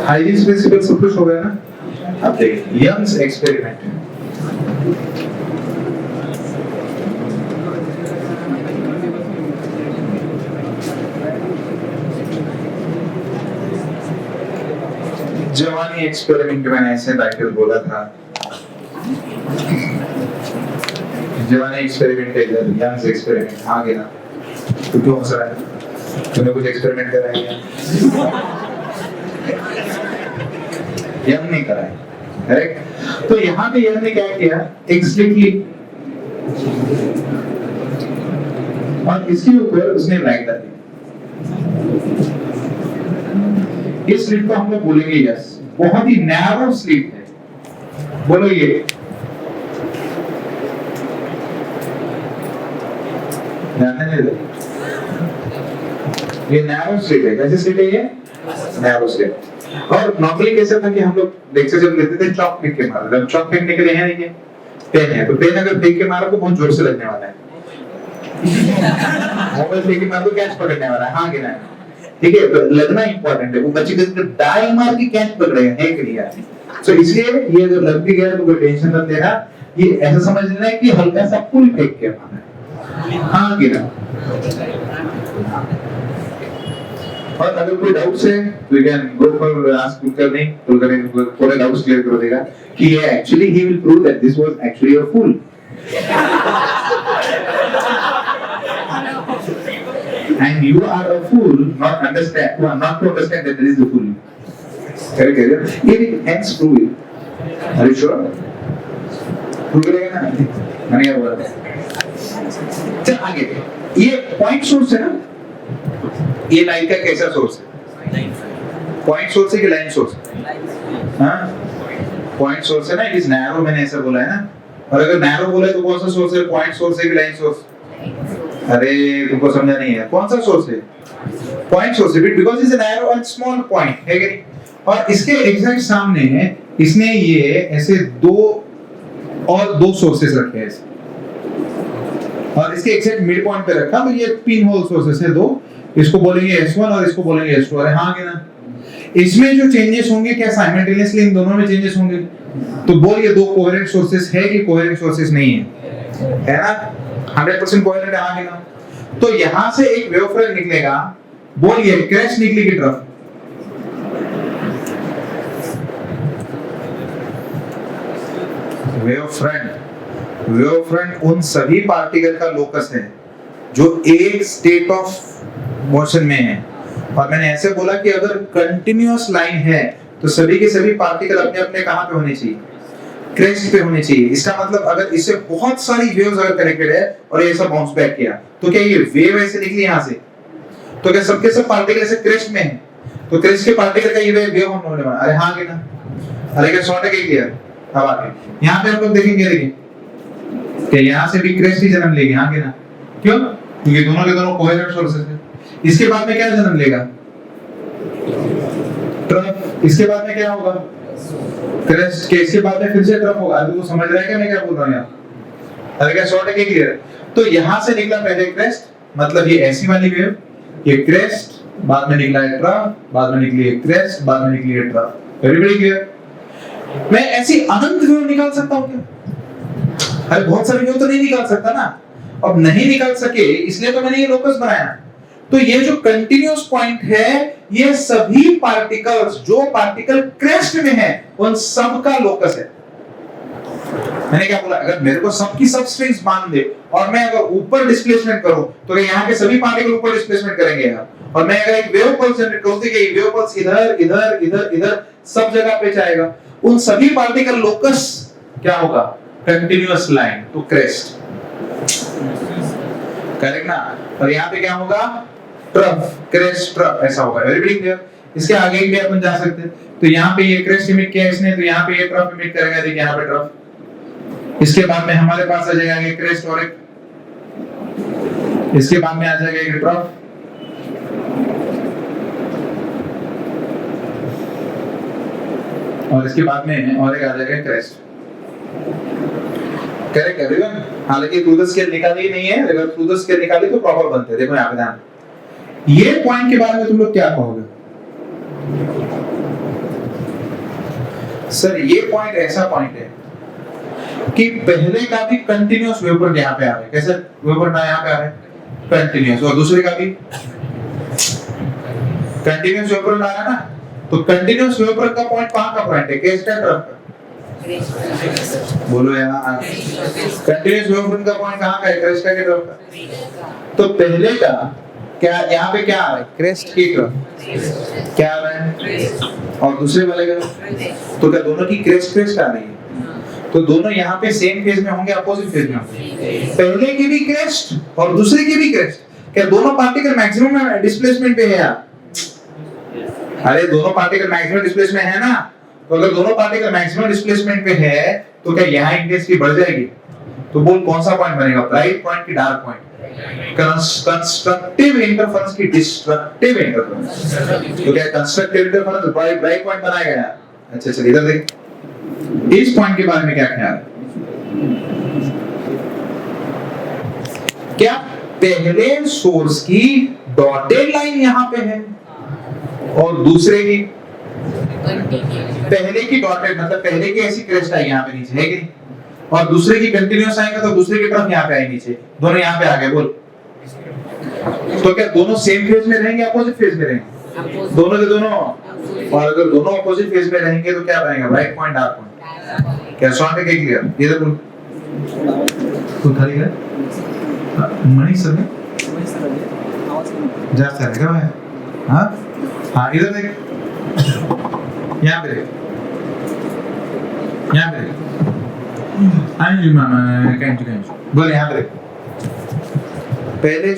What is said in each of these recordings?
Hygiene principal सब कुछ हो गया ना। अब देखिए यंग्स एक्सपेरिमेंट। जवानी एक्सपेरिमेंट मैंने ऐसे टाइटल बोला था। जवानी एक्सपेरिमेंट है, यंग्स एक्सपेरिमेंट आ गया। तो क्यों हंस रहा है? तूने कुछ एक्सपेरिमेंट करा है क्या? यंग नहीं करा है, करेक्ट? तो यहाँ पे यंग ने क्या किया? एक स्लिट ली और इसके ऊपर उसने लाइट डाली। इस स्लिट को हम लोग बोलेंगे यस। बहुत ही नैरो स्लिट है, बोलो ये। ये नैरो स्लिट है। कैसे स्लिट है ये? Narrow slit. और नॉर्मली कैसे था कि हम लोग लेक्चर जब लेते थे चॉक फेंक के मारो। जब चॉक फेंकने के लिए है नहीं, पेन है, तो पेन अगर फेंक के मारो तो बहुत जोर से लगने वाला है। मोबाइल फेंक के मारो तो कैच पकड़ने वाला है, हाँ कि नहीं? ठीक है, तो लगना इंपॉर्टेंट है। वो बच्चे को डाई मार के कैच पकड़ेगा, है कि नहीं यार? तो इसलिए ये जो लग भी गया तो कोई टेंशन मत लेना। ये ऐसा समझ लेना है कि हल्का सा फुल फेंक के मारना है, हाँ कि नहीं? और अगर कोई डाउट्स है तो you can go for ask Kulkarni. Kulkarni पूरे डाउट्स क्लियर कर देगा कि ये actually he will prove that this was actually a fool. And you are a fool not to understand that there is a fool. Correct? It hence prove it. Are you sure? Prove करेगा ना? मैंने क्या बोला? चल आगे। ये point source है ना? ये लाइट का कैसा सोर्स है? पॉइंट सोर्स है कि लाइन सोर्स? हाँ? पॉइंट सोर्स है ना? इट इज नैरो, मैंने ऐसा बोला है ना? और अगर नैरो बोला है तो कौन सा सोर्स है? पॉइंट सोर्स है कि लाइन सोर्स? अरे तुमको समझा नहीं है। कौन सा सोर्स है? पॉइंट सोर्स है, because it's a narrow and small point, है कि नहीं? और इसके एग्जैक्ट सामने इसने ये ऐसे दो सोर्सेस रखे हैं और इसके एग्जैक्ट मिड पॉइंट पे रखा। तो ये पिन होल सोर्सेस है दो, इसको बोलेंगे S1 और इसको बोलेंगे S2। अरे हाँ कि ना? इसमें जो चेंजेस होंगे क्या साइमल्टेनियसली इन दोनों में चेंजेस होंगे? तो बोल ये दो कोहेरेंट सोर्सेस है कि कोहेरेंट सोर्सेस नहीं है ना? 100% कोहेरेंट है, हाँ कि ना? तो यहां से एक वेव फ्रंट निकलेगा। बोलिए क्रैश निकलेगी तरफ। वेव फ्रंट उन सभी पार्टिकल का लोकस है जो एक स्टेट ऑफ मोशन में है। और मैंने ऐसे बोला कि अगर कंटिन्यूअस लाइन है तो सभी के सभी पार्टिकल अपने अपने कहां पे होने चाहिए? क्रेस्ट पे होने चाहिए। इसका मतलब अगर इससे बहुत सारी वेव्स अगर कनेक्टेड है और ये ऐसा बाउंस बैक किया तो क्या ये वेव ऐसे निकली यहां से? तो क्या सबके सब पार्टिकल ऐसे क्रेस्ट में है? तो क्रेस्ट के पार्टिकल का ये वेव हम होने वाला। अरे हाँ कि ना? अरे क्या शॉर्ट है क्या क्लियर? अब आगे यहां पे हम लोग देखेंगे, देखिए कि यहां से भी क्रेस्ट ही जन्म लेगी, हाँ कि ना? क्यों? क्योंकि दोनों के दोनों कोहेरेंट सोर्सेस है। इसके बाद में क्या जन्म लेगा? ट्रफ। इसके बाद में क्या होगा? क्रेस्ट। के इसके बाद में फिर से ट्रफ होगा। तो समझ रहा है क्या मैं क्या बोल रहा हूं यहाँ? अरे क्या शॉर्ट है क्या क्लियर? तो यहां से निकला पहले क्रेस्ट, मतलब ये ऐसी वाली वेव, ये क्रेस्ट, बाद में निकला है ट्रफ, बाद में निकली है क्रेस्ट, बाद में निकली है ट्रफ। Very clear? मैं ऐसी अनंत वेव निकाल सकता हूं क्या? अरे बहुत सारी वेव तो नहीं निकाल सकता ना। अब नहीं निकाल सके इसलिए तो मैंने ये लोकस बनाया। तो ये जो कंटिन्यूअस पॉइंट है ये सभी पार्टिकल्स जो पार्टिकल क्रेस्ट में है उन सब का लोकस है। मैंने क्या बोला? अगर मेरे को सबकी सब स्ट्रिंग्स मान दे और मैं अगर ऊपर डिस्प्लेसमेंट करूं तो यहाँ के सभी पार्टिकल ऊपर डिस्प्लेसमेंट करेंगे यार। और मैं अगर एक वेव पल्स जनरेट करूं तो ये वेव पल्स इधर इधर इधर इधर सब जगह पे जाएगा। उन सभी पार्टिकल लोकस क्या होगा? कंटिन्यूअस लाइन, तो क्रेस्ट। करेक्ट ना? और यहाँ पे क्या होगा? ट्रफ, क्रेस्ट, ट्रफ, ऐसा होगा। Very clear? इसके आगे भी अपन जा सकते हैं। तो यहाँ पे ये क्रेस्ट इमिट किया इसने, तो यहाँ पे ये ट्रफ इमिट करेगा। देखिए यहाँ पे ट्रफ। इसके बाद में हमारे पास आ जाएगा ये क्रेस्ट और एक, इसके बाद में आ जाएगा ये ट्रफ, और इसके बाद में और एक आ जाएगा क्रेस्ट। Correct everyone? हालांकि थ्रू द स्केल निकाली नहीं है, अगर थ्रू द स्केल निकाली तो प्रॉपर बनते हैं। देखो यहाँ पे ध्यान, ये पॉइंट के बारे में तुम लोग क्या कहोगे? सर ये पॉइंट ऐसा पॉइंट है कि पहले का भी कंटिन्यूअस वेव फ्रंट यहाँ पे आ रहा है, कैसे वेव फ्रंट यहाँ पे आ रहा है कंटिन्यूअस, और दूसरे का भी कंटिन्यूअस वेव फ्रंट आ रहा है ना, तो कंटिन्यूअस वेव फ्रंट का पॉइंट कहाँ का पॉइंट है, क्रेस्ट का ट्रफ का, बोलो यार कंटिन्यूअस वेव फ्रंट का पॉइंट कहाँ का है, क्रेस्ट का ट्रफ का। तो पहले का क्या यहाँ पे क्या आ रहा है, क्रेस्ट की ट्रफ क्या आ रहा है, और दूसरे वाले का तो क्या दोनों की क्रेस्ट क्रेस्ट आ रही है, तो दोनों यहाँ पे सेम फेज में होंगे, अपोजिट फेज में होंगे, पहले की भी क्रेस्ट और दूसरे की भी क्रेस्ट, क्या दोनों पार्टिकल मैक्सिमम डिस्प्लेसमेंट पे है यार, अरे दोनों पार्टिकल मैक्सिमम डिस्प्लेसमेंट है ना, तो अगर दोनों पार्टिकल मैक्सिमम डिस्प्लेसमेंट पे है तो क्या यहाँ इंटेंसिटी बढ़ जाएगी, तो बोल कौन सा पॉइंट बनेगा, ब्राइट पॉइंट की डार्क पॉइंट, कंस्ट्रक्टिव इंटरफेरेंस की डिस्ट्रक्टिव इंटरफेरेंस, तो क्या कंस्ट्रक्टिव इंटरफेरेंस ब्राइट पॉइंट बनाएगा यार। अच्छा चलिए इधर देख, इस पॉइंट के बारे में क्या ख्याल है, क्या पहले सोर्स की डॉटेड लाइन यहाँ पे है और दूसरे की, पहले की डॉटेड मतलब पहले की ऐसी क्रेस्ट आई यहाँ पे नीचे है कि, और दूसरे की कंटिन्यूअस आएगा तो दूसरे की तरफ यहाँ पे आई नीचे, दोनों यहाँ पे आ गए, बोल तो क्या दोनों सेम फेज में रहेंगे, अपोजिट फेज में रहेंगे, दोनों के दोनों, और अगर दोनों अपोजिट फेज में रहेंगे तो क्या बनेगा, ब्राइट पॉइंट डार्क पॉइंट, क्या शॉर्ट है क्या क्लियर, इधर बोल तू खाली है मनीष सर ने जा सर है भाई, हाँ हाँ इधर देख, यहाँ पे देख, यहाँ पे देख, आई मामा कैंच बोल, यहाँ पे देख, पहले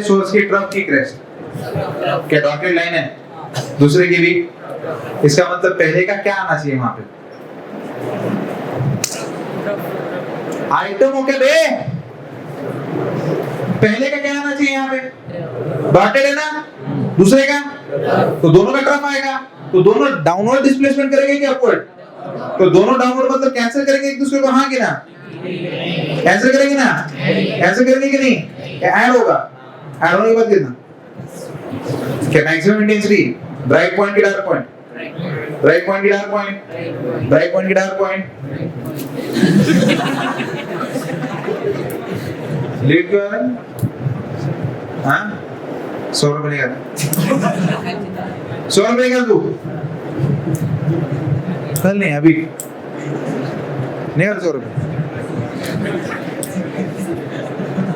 सोर्स की ट्रफ की क्रेस्ट क्या डॉटेड लाइन है, दूसरे की भी, इसका मतलब पहले का क्या आना चाहिए वहां पे, आइटम हो क्या बे, पहले का क्या आना चाहिए यहाँ पे, डॉटेड है ना, दूसरे का तो दोनों का ट्रफ आएगा, तो दोनों डाउनवर्ड डिस्प्लेसमेंट करेंगे कि अपवर्ड, तो दोनों डाउनवर्ड मतलब कैंसिल करेंगे एक दूसरे को, हाँ कि ना, कैंसिल करेंगे ना, कैंसिल करेंगे कि नहीं, ऐड होगा, ऐड होने के बाद कितना, क्या मैक्सिमम इंटेंसिटी, ब्राइट पॉइंट की डार्क पॉइंट, ब्राइट पॉइंट की डार्क पॉइंट, ब्राइट पॉइंट की डार्क पॉइंट, लेट क्यों आ रहा है, हाँ 100 रुपए लेगा, 100 रुपए का तू कल नहीं अभी निकल, 100 रुपए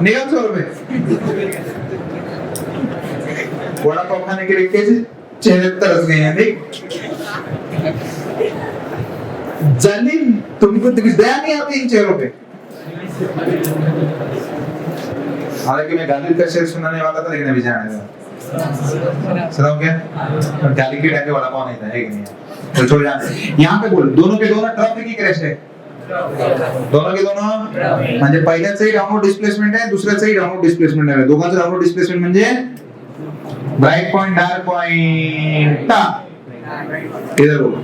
निकल, 100 रुपए, वड़ा पाव खाने के लिए कैसे चेहरे तरस गए हैं, देख जालिम, तुमको दया नहीं आती इन चेहरों पे, हालांकि मैं गालिब का शेर सुनाने वाला था लेकिन अभी जाने दो, सुनाओ क्या, और गालिब के टाइम पे वड़ा पाव नहीं था, है कि नहीं, तो छोड़ जाने, यहाँ पे बोल दोनों के दोनों ट्रफ की क्रेस्ट है, दोनों के दोनों म्हणजे पहिल्याचंही डाउनवर्ड डिस्प्लेसमेंट आहे, दुसऱ्याचंही डाउनवर्ड डिस्प्लेसमेंट आहे, दोघांचं डाउनवर्ड डिस्प्लेसमेंट म्हणजे ब्राइट पॉइंट डार्क पॉइंट, इधर बोल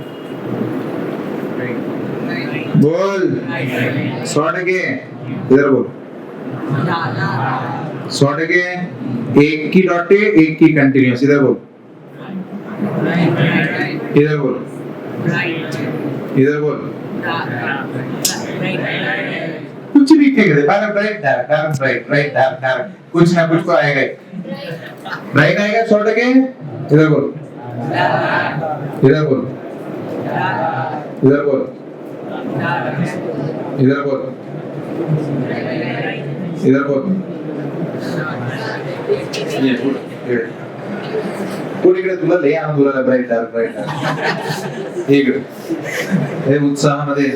100%, इधर बोल 100%, एक की डॉटेड एक की कंटिन्यूअस, इधर बोल, इधर बोल, इधर बोल, कुछ भी फेंक दे, bright dark bright bright dark dark, कुछ ना कुछ तो आएगा, ब्राइट आएगा 100%, इधर बोल, इधर बोल, इधर बोल, इधर बोल, इधर बोल, ये पूरी इकडे तुला लय आनंद झाला, ब्राइट डार्क इकडे हे उत्साहामध्ये,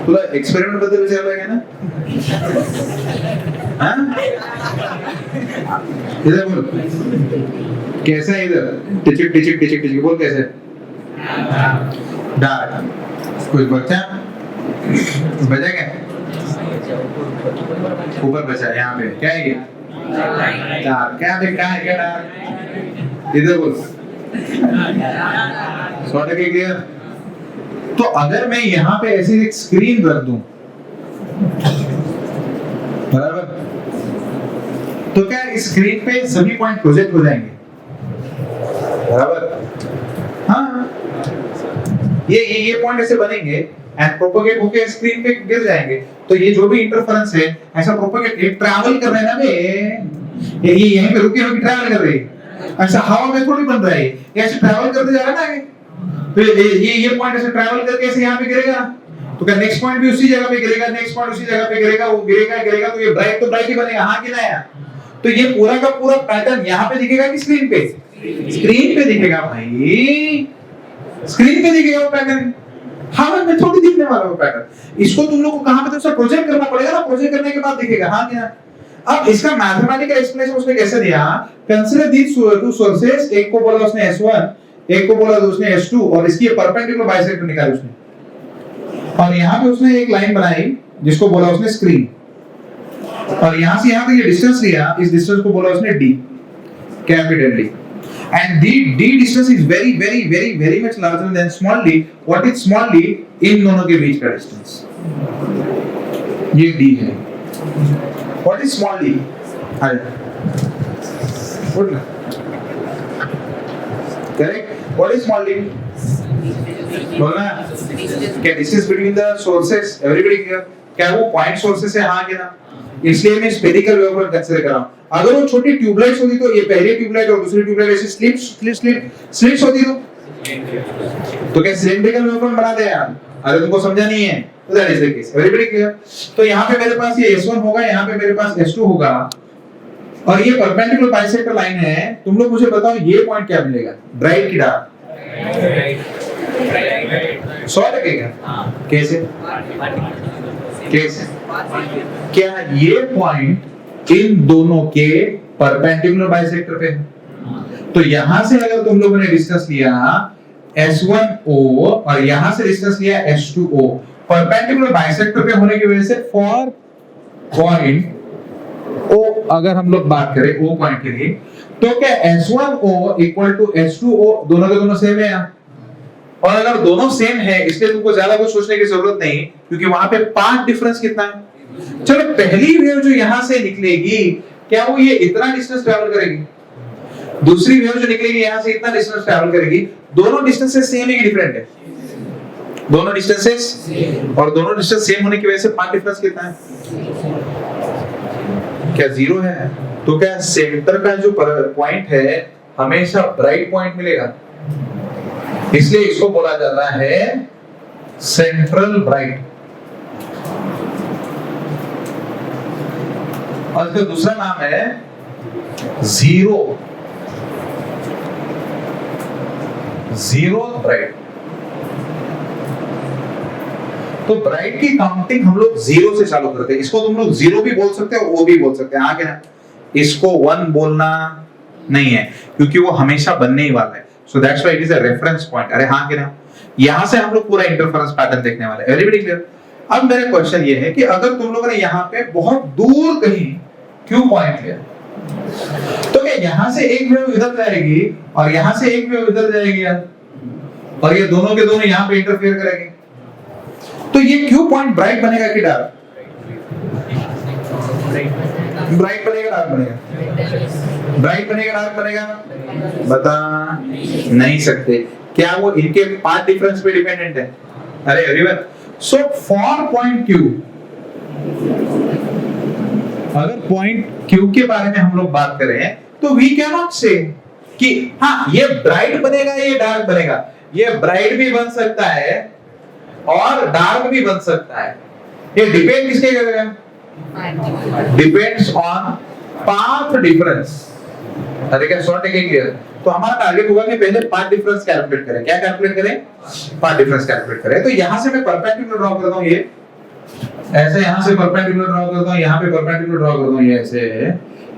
तुला एक्सपेरिमेंट बद्दल विचारलं आहे ना, हाँ इधर बोल, कैसा है इधर, टिचिक टिचिक टिचिक टिचिक बोल, कैसे डार्क, कुछ बचा बचा क्या, ऊपर बचा, यहाँ पे क्या है ये डार्क, क्या है क्या डार्क, इधर बोल 100% क्लियर। तो अगर मैं यहाँ पे ऐसी एक स्क्रीन रख दूं, बराबर, तो क्या इस स्क्रीन पे सभी पॉइंट प्रोजेक्ट हो जाएंगे, बराबर, ये पॉइंट ऐसे बनेंगे एंड प्रोपेगेट होके स्क्रीन पे गिर जाएंगे। तो ये जो भी इंटरफेरेंस है ऐसा प्रोपेगेट ये ट्रैवल कर रहे हैं ना बे, ये यहीं पे रुके रुके ट्रैवल कर रहे हैं, ऐसा हवा में थोड़ी बन रहा है, ये ऐसे ट्रैवल करते जा रहा है ना आगे। तो ये पॉइंट ऐसे ट्रैवल करके ऐसे यहाँ पे गिरेगा, तो क्या नेक्स्ट पॉइंट भी उसी जगह पे गिरेगा, नेक्स्ट पॉइंट उसी जगह पे गिरेगा, वो गिरेगा, तो ये ब्राइट ही बनेगा। हाँ कि ना? तो ये पूरा का पूरा पैटर्न यहाँ पे दिखेगा कि स्क्रीन पे? स्क्रीन पे दिखेगा भाई, स्क्रीन पे दिखेगा वो पैटर्न, हवा में थोड़ी दिखने वाला वो पैटर्न। इसको तुम लोग को कहां पे तो प्रोजेक्ट करना पड़ेगा ना, प्रोजेक्ट करने के बाद दिखेगा। हाँ कि ना? अब इसका मैथमेटिकल एक्सप्लेनेशन उसने कैसे दिया? कंसीडर दीस टू सोर्सेस, एक को बोला उसने S1, एक को बोला उसने S2, और इसकी परपेंडिकुलर बाइसेक्टर निकाली उसने, और यहाँ पे उसने एक लाइन बनाई जिसको बोला उसने स्क्रीन, और यहाँ से यहाँ तक ये डिस्टेंस लिया, इस डिस्टेंस को बोला उसने D, capital D, and D distance is very much larger than small d. What is small d? इन दोनों के बीच का डिस्टेंस, ये D है। What is small d? Correct? What is small d? बोलना क्या distance between the sources, everybody clear? क्या वो point sources है? हाँ कि ना? इसलिए मैं स्फेरिकल वेवफ्रंट कंसीडर कर रहा हूं। अगर वो छोटी ट्यूबलाइट्स होती तो ये पहली ट्यूबलाइट और दूसरी ट्यूबलाइट ऐसे स्लिप्स होती तो क्या सिलिंड्रिकल वेवफ्रंट बना दे यार? अरे तुमको समझा नहीं है, तो that is the case, everybody clear? तो यहाँ पे मेरे पास ये S1 होगा, यहाँ पे मेरे पास S2 होगा, और ये परपेंडिकुलर बाइसेक्टर लाइन है। तुम लोग मुझे बताओ ये पॉइंट क्या मिलेगा, ब्राइट की डार्क? 100% कैसे? क्या ये पॉइंट इन दोनों के परपेंडिकुलर बाइसेक्टर पे है? तो यहां से अगर तुम लोगों ने डिस्टेंस लिया S1O और यहां से डिस्टेंस लिया S2O, परपेंडिकुलर बाइसेक्टर पे होने की वजह से फॉर पॉइंट O अगर हम लोग बात करें O पॉइंट के लिए, तो क्या S1O इक्वल टू S2O दोनों के दोनों सेम है? और अगर दोनों सेम है इसलिए तुमको ज्यादा कुछ सोचने की जरूरत नहीं, क्योंकि वहां पे पाथ डिफरेंस कितना है। चलो पहली वेव जो यहां से निकलेगी, क्या वो ये इतना डिस्टेंस ट्रैवल करेगी? दूसरी वेव जो निकलेगी यहां से इतना डिस्टेंस ट्रैवल करेगी। दोनों डिस्टेंसेस सेम है कि डिफरेंट है? दोनों डिस्टेंसेस, और दोनों डिस्टेंस सेम होने की वजह से पाथ डिफरेंस कितना है? क्या 0 है? तो क्या सेंटर का जो पॉइंट है हमेशा ब्राइट पॉइंट मिलेगा, इसलिए इसको बोला जाता है सेंट्रल ब्राइट। और इसका दूसरा नाम है जीरो ब्राइट। तो ब्राइट की काउंटिंग हम लोग 0 से चालू करते हैं। इसको तुम लोग 0 भी बोल सकते हो, O भी बोल सकते हैं, आगे ना। इसको 1 बोलना नहीं है क्योंकि वो हमेशा बनने ही वाला है। So that's why it is a reference point. अरे हाँ कि ना? यहाँ से हम लोग पूरा इंटरफेरेंस पैटर्न देखने वाले हैं। Everybody clear? अब मेरा क्वेश्चन ये है कि अगर तुम लोगों ने यहाँ पे बहुत दूर कहीं Q पॉइंट लिया, तो क्या यहाँ से एक वेव इधर जाएगी और यहाँ से एक वेव इधर जाएगी यार, और ये दोनों के दोनों यहाँ पे इंटरफेयर करेंगे, तो ये Q पॉइंट ब्राइट बनेगा कि डार्क? ब्राइट बनेगा डार्क बनेगा? ब्राइट बनेगा डार्क बनेगा? बता नहीं सकते। क्या वो इनके पाथ डिफरेंस पे डिपेंडेंट है? अरे everyone, so for point Q, अगर पॉइंट Q के बारे में हम लोग बात करें तो वी कैन नॉट से कि हाँ ये ब्राइट बनेगा ये डार्क बनेगा। ये ब्राइट भी बन सकता है और डार्क भी बन सकता है। ये डिपेंड किसके करेगा? Depends on path difference. अरे क्या सॉर्ट क्लियर? तो हमारा टारगेट होगा कि पहले पाथ डिफरेंस कैलकुलेट करें। क्या कैलकुलेट करें? पाथ डिफरेंस कैलकुलेट करें। तो यहां से मैं परपेंडिकुलर ड्रॉ करता हूं, ये ऐसे यहां से परपेंडिकुलर ड्रॉ करता हूं, यहां पे परपेंडिकुलर ड्रॉ करता हूं, ये ऐसे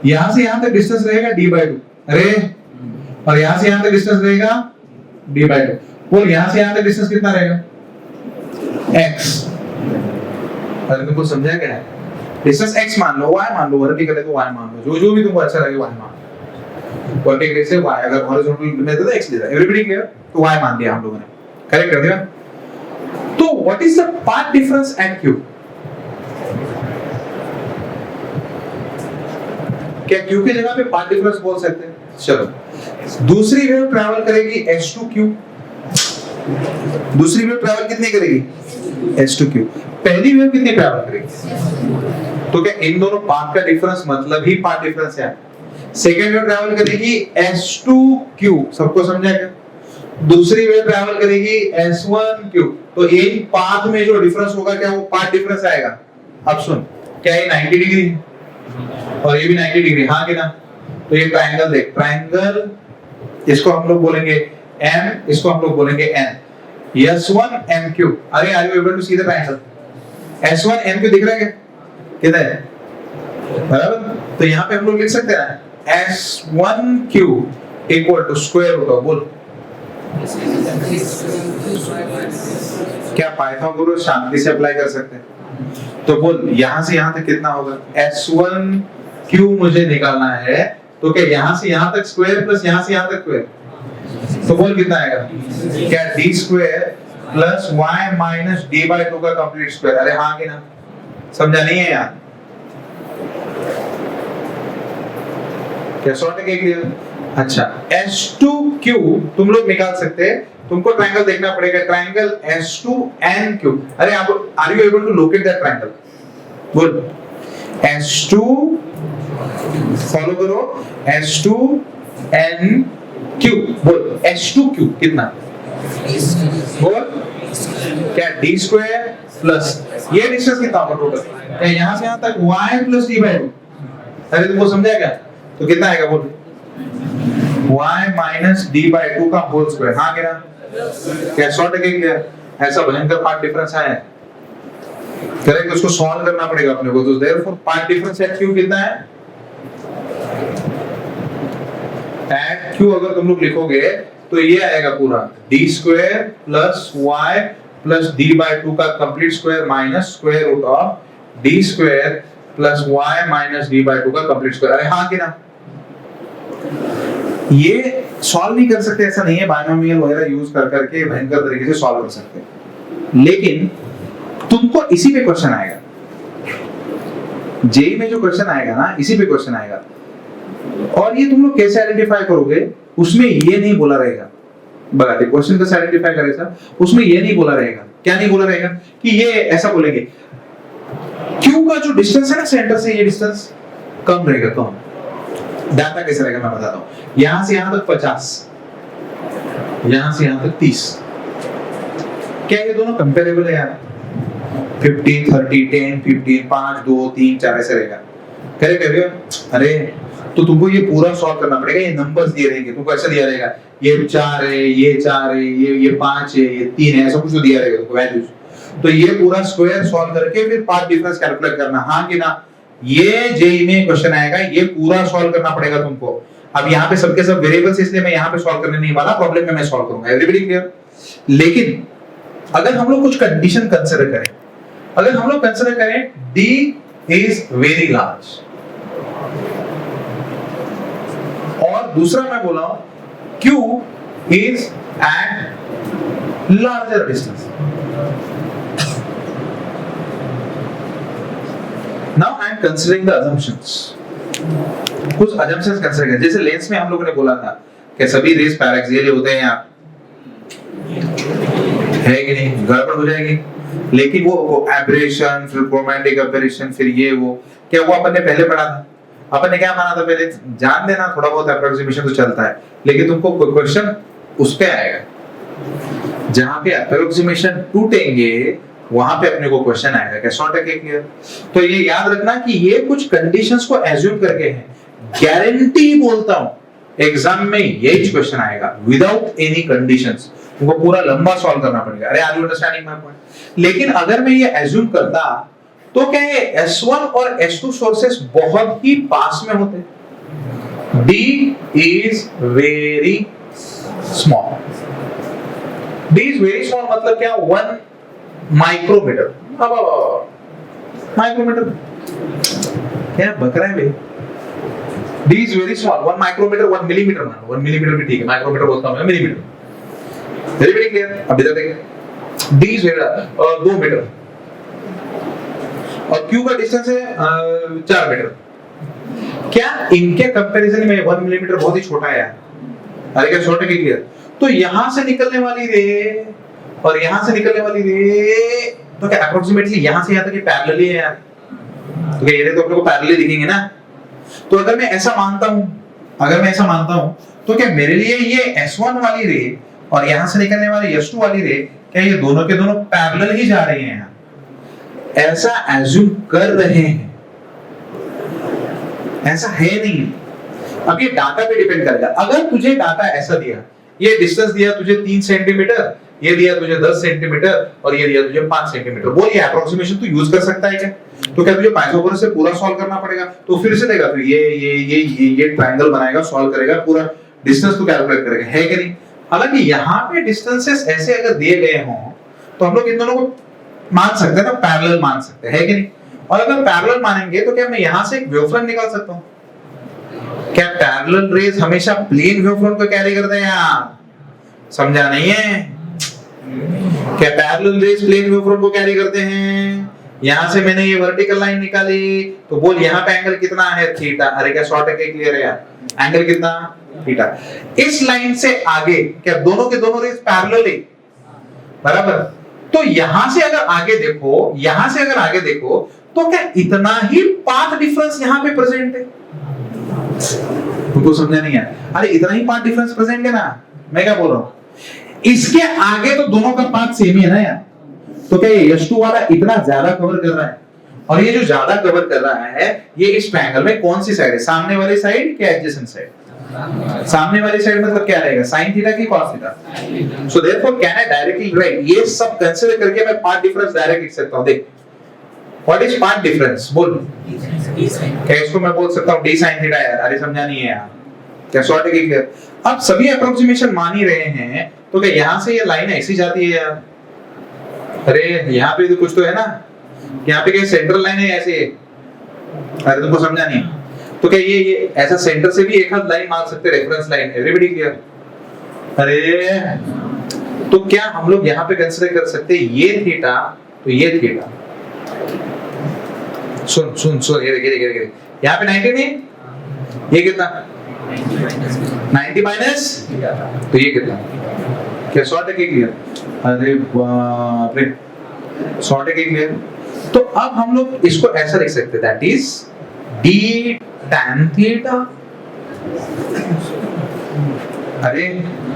यहां से यहां तक डिस्टेंस रहेगा d/2। अरे और यहां से यहां तक डिस्टेंस रहेगा d/2। और यहां से यहां तक डिस्टेंस कितना रहेगा? x। अरे तुमको समझा क्या है? डिस्टेंस x मान लो, y मान लो, वर्टिकल है तो y मान लो, जो भी तुमको अच्छा लगे y मान लो। वर्टिकल से y, अगर हॉरिजॉन्टल में तो x ले जाए। Everybody clear? तो y मान लिया हम लोगों ने, करेक्ट कर दिया। तो what is the path difference at Q? क्या Q की जगह पे पाथ डिफरेंस बोल सकते हैं? चलो, दूसरी वेव ट्रैवल करेगी S2Q, दूसरी वेव ट्रैवल कितनी करेगी? S2Q। पहली वेव कितनी ट्रैवल करेगी? तो क्या इन दोनों पाथ का डिफरेंस मतलब ही पाथ डिफरेंस है? सेकेंड वेव ट्रैवल करेगी S2Q, सबको समझा क्या? दूसरी वेव ट्रैवल करेगी S1Q। तो इन पाथ में जो डिफरेंस होगा क्या वो पाथ डिफरेंस आएगा? अब सुन, क्या ये 90 डिग्री और ये भी 90 डिग्री, हाँ कि ना? तो ये ट्रायंगल देख, ट्रायंगल इसको हम लोग बोलेंगे M, इसको हम लोग बोलेंगे N। S1MQ, अरे are you able to see the triangle? S1MQ दिख रहा है क्या? किधर है? बराबर। तो यहाँ पे हम लोग लिख सकते हैं S1Q equal to square root of, बोल क्या पाइथागोरस शांति से अप्लाई कर सकते हैं? तो बोल यहां से यहां तक कितना होगा? S1Q मुझे निकालना है, तो क्या यहां से यहां तक स्क्वायर प्लस यहां से यहां तक स्क्वायर, तो बोल कितना आएगा? क्या d square plus y minus d/2 का कंप्लीट स्क्वायर। अरे हाँ कि ना? समझा नहीं है यार? क्या सॉर्ट है क्लियर? अच्छा, S2Q तुम लोग निकाल सकते हैं, तुमको ट्रायंगल देखना पड़ेगा, ट्रायंगल S2NQ। अरे आप are you able to locate that triangle? बोल S2, फॉलो करो, S2NQ, बोल S2Q कितना? बोल क्या d स्क्वायर प्लस ये डिस्टेंस कितना होगा टोटल? क्या यहां से यहां तक y प्लस d/2? अरे तुमको समझा क्या? तो कितना आएगा बोल? y माइनस d/2 का होल स्क्वायर, हाँ क्या? क्या शॉर्ट है क्लियर? ऐसा भयंकर पार्ट डिफरेंस है, करेक्ट? उसको सॉल्व करना पड़ेगा अपने को। तो therefore path difference at q कितना है? एट q अगर तुम लोग लिखोगे तो ये आएगा पूरा d square plus y plus d/2 का complete square minus square root of d square plus y minus d/2 का कंप्लीट स्क्वायर। अरे हाँ कि ना? ये सॉल्व नहीं कर सकते ऐसा नहीं है, बायनोमियल वगैरह यूज कर करके भयंकर तरीके से सॉल्व कर सकते हैं, लेकिन तुमको इसी पे क्वेश्चन आएगा, जेई में जो क्वेश्चन आएगा ना इसी पे क्वेश्चन आएगा। और ये तुम लोग कैसे आइडेंटिफाई करोगे? उसमें ये नहीं बोला रहेगा, बताते क्वेश्चन कैसे आइडेंटिफाई करेगा, उसमें ये नहीं बोला रहेगा। क्या नहीं बोला रहेगा? कि ये ऐसा बोलेंगे क्यू का जो डिस्टेंस है ना सेंटर से, ये डिस्टेंस कम रहेगा, कम। डाटा कैसे रहेगा मैं बताता हूं। यहां से यहां तक 50, यहां से यहां तक 30। क्या ये दोनों कंपेरेबल है यार? 50, 30, 10, 15, 5, 2, 3, 4 ऐसे रहेगा, करेक्ट है? अरे तो तुमको ये पूरा सॉल्व करना पड़ेगा। ये नंबर्स दिए रहेंगे, तुमको ऐसा दिया रहेगा ये 4 है, ये 4 है, ये 5 है, ये 3 है, ऐसा कुछ तो दिया रहेगा तुमको वैल्यूज। तो ये पूरा स्क्वायर सॉल्व करके फिर पार्ट डिफरेंस कैलकुलेट करना, हाँ कि ना? ये जेई में क्वेश्चन आएगा, ये पूरा सॉल्व करना पड़ेगा तुमको। अब यहाँ पे सबके सब वेरिएबल्स, इसलिए मैं यहाँ पे सॉल्व करने नहीं वाला, प्रॉब्लम में मैं सॉल्व करूंगा। Everybody clear? लेकिन अगर हम लोग कुछ कंडीशन कंसीडर करें, अगर हम लोग कंसीडर करें d इज वेरी लार्ज, और दूसरा मैं बोला हूं q is at larger distance. Now I am considering the assumptions. कुछ assumptions कंसीडर करें, जैसे लेंस में हम लोगों ने बोला था कि सभी रेस पैराक्सियल होते हैं यार, है कि नहीं? गड़बड़ हो जाएगी। लेकिन वो एब्रेशन, फिर क्रोमैटिक एब्रेशन, फिर ये वो, क्या वो अपन ने पहले पढ़ा था? अपन ने क्या माना था पहले? जान देना, थोड़ा बहुत अप्रोक्सीमेशन तो चलता है, लेकिन तुमको क्वेश्चन उस पे आएगा जहां पे अप्रोक्सीमेशन टूटेंगे, वहां पे अपने को क्वेश्चन आएगा। क्या शॉर्ट है क्लियर? तो ये याद रखना कि ये कुछ कंडीशंस को एज्यूम करके हैं, गारंटी बोलता हूं एग्जाम में यही क्वेश्चन आएगा विदाउट एनी कंडीशंस। तुमको पूरा लंबा सॉल्व करना पड़ेगा। अरे are you understanding my point? लेकिन अगर मैं ये एज्यूम करता तो क्या ये S1 और S2 सोर्सेस बहुत ही पास में होते? D is very small. D is very small मतलब क्या? 1 माइक्रोमीटर। अब माइक्रोमीटर क्या बक रहा है भाई? D is very small, 1 micrometre, 1 millimetre मान लो, 1 मिलीमीटर भी ठीक है, माइक्रोमीटर बहुत कम है, मिलीमीटर। Very very clear? अब इधर देखिए, D is very 2 मीटर और Q का डिस्टेंस है 4 मीटर। क्या इनके कंपैरिजन में 1 मिलीमीटर बहुत ही छोटा है यार? अरे क्या छोटा क्लियर? तो यहां से निकलने वाली रे और यहां से निकलने वाली रे तो क्या अप्रोक्सीमेटली यहां से यहां तक ये पैरेलल ही है यार। तो क्या ये रे तो अपने को पैरेलल दिखेंगे ना। तो अगर मैं ऐसा मानता हूं तो क्या मेरे लिए ये S1 वाली रे और यहां से निकलने वाली S2 वाली रे क्या ये दोनों के दोनों पैरेलल ही जा रहे हैं? ऐसा एज्यूम कर रहे हैं, ऐसा है नहीं। अब ये डाटा पे डिपेंड करेगा। अगर तुझे डाटा ऐसा दिया, ये डिस्टेंस दिया तुझे 3 सेंटीमीटर, ये दिया तुझे 10 सेंटीमीटर और ये दिया तुझे 5 सेंटीमीटर, बोल ये अप्रोक्सीमेशन तू यूज कर सकता है क्या? तो क्या तुझे पाइथागोरस से पूरा सॉल्व करना पड़ेगा? तो फिर से देगा तो ये ट्रायंगल बनाएगा, सॉल्व करेगा, पूरा डिस्टेंस तो कैलकुलेट करेगा, है कि नहीं? हालांकि यहाँ पे डिस्टेंसेस ऐसे अगर दिए गए हों तो हम लोग इन दोनों को मान सकते हैं ना, पैरेलल मान सकते हैं, है कि नहीं? और अगर पैरेलल मानेंगे तो क्या मैं यहाँ से एक वेवफ्रंट निकाल सकता हूँ? क्या पैरेलल रेज हमेशा प्लेन वेवफ्रंट को कैरी करते हैं यार? समझा नहीं है? क्या पैरेलल रेज प्लेन वेवफ्रंट को कैरी करते हैं? यहां से मैंने ये वर्टिकल लाइन निकाली तो बोल यहाँ पे एंगल कितना है? थीटा। अरे क्या शॉर्ट है, क्लियर है यार? एंगल कितना? थीटा। इस लाइन से आगे क्या दोनों के दोनों रेज पैरेलल है? बराबर। तो यहां से अगर आगे देखो तो क्या इतना ही पाथ डिफरेंस यहां पे प्रेजेंट है? तुमको समझा नहीं है? अरे इतना ही पाथ डिफरेंस प्रेजेंट है ना। मैं क्या बोल रहा हूं, इसके आगे तो दोनों का पाथ सेम ही है ना यार। तो क्या ये S2 वाला इतना ज्यादा कवर कर रहा है और ये जो ज्यादा कवर कर रहा है ये इस ट्रायंगल में कौन सी साइड है? सामने वाली साइड क्या एडजेसेंट साइड? सामने वाली साइड मतलब क्या रहेगा? sin थीटा की cos theta. So therefore can I directly right, ये सब कंसीडर करके मैं पाथ डिफरेंस डायरेक्ट लिख सकता हूं। देख व्हाट इज पाथ डिफरेंस, बोल। क्या इसको मैं बोल सकता हूं d sin थीटा यार? अरे समझा नहीं है यार, क्या शॉर्ट है क्लियर? अब सभी अप्रोक्सीमेशन मान ही रहे हैं तो क्या यहां से ये लाइन ऐसी जाती है यार? अरे यहाँ पे तो कुछ तो है ना, यहाँ पे क्या सेंट्रल लाइन है ऐसे? अरे तुमको समझा नहीं? तो क्या ये ऐसा सेंटर से भी एक हाथ लाइन मार सकते, रेफरेंस लाइन। Everybody clear? अरे तो क्या हम लोग यहाँ पे कंसीडर कर सकते ये थीटा तो ये थीटा। सुन ये यहाँ पे 90 नहीं, ये कितना? 90 माइनस तो ये कितना? क्या शॉर्ट है क्लियर? अरे बाप रे, शॉर्ट है क्लियर? तो अब हम लोग इसको ऐसा लिख सकते हैं, that is d tan theta. अरे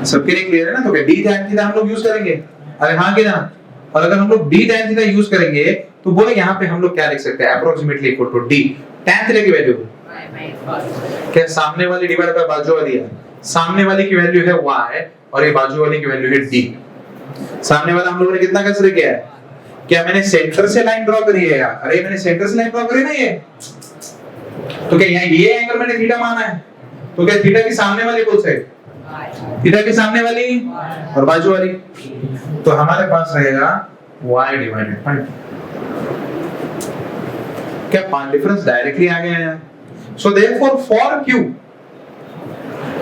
सबके लिए क्लियर है ना? तो क्या d tan थीटा हम लोग यूज करेंगे? अरे हाँ कि ना? और अगर हम लोग d tan थीटा यूज करेंगे तो बोले यहाँ पे हम लोग क्या लिख सकते हैं? Approximately equal to d tan theta की वैल्यू क्या सामने वाली डिवाइड बाय बाजू वाली है? सामने वाली की वैल्यू है y और ये बाजू वाली की वैल्यू है d। सामने वाला हम लोगों ने कितना कंसीडर किया है? क्या मैंने सेंटर से लाइन ड्रॉ करी है यार? अरे मैंने सेंटर से लाइन ड्रॉ करी ना ये। तो क्या यहाँ ये एंगल मैंने थीटा माना है? तो क्या थीटा की सामने वाली कौन साइड? थीटा की सामने वाली और बाजू वाली। तो हमारे पास रहेगा y डिवाइडेड बाय। क्या पाथ डिफरेंस डायरेक्टली आ गया है? सो देयरफॉर फॉर q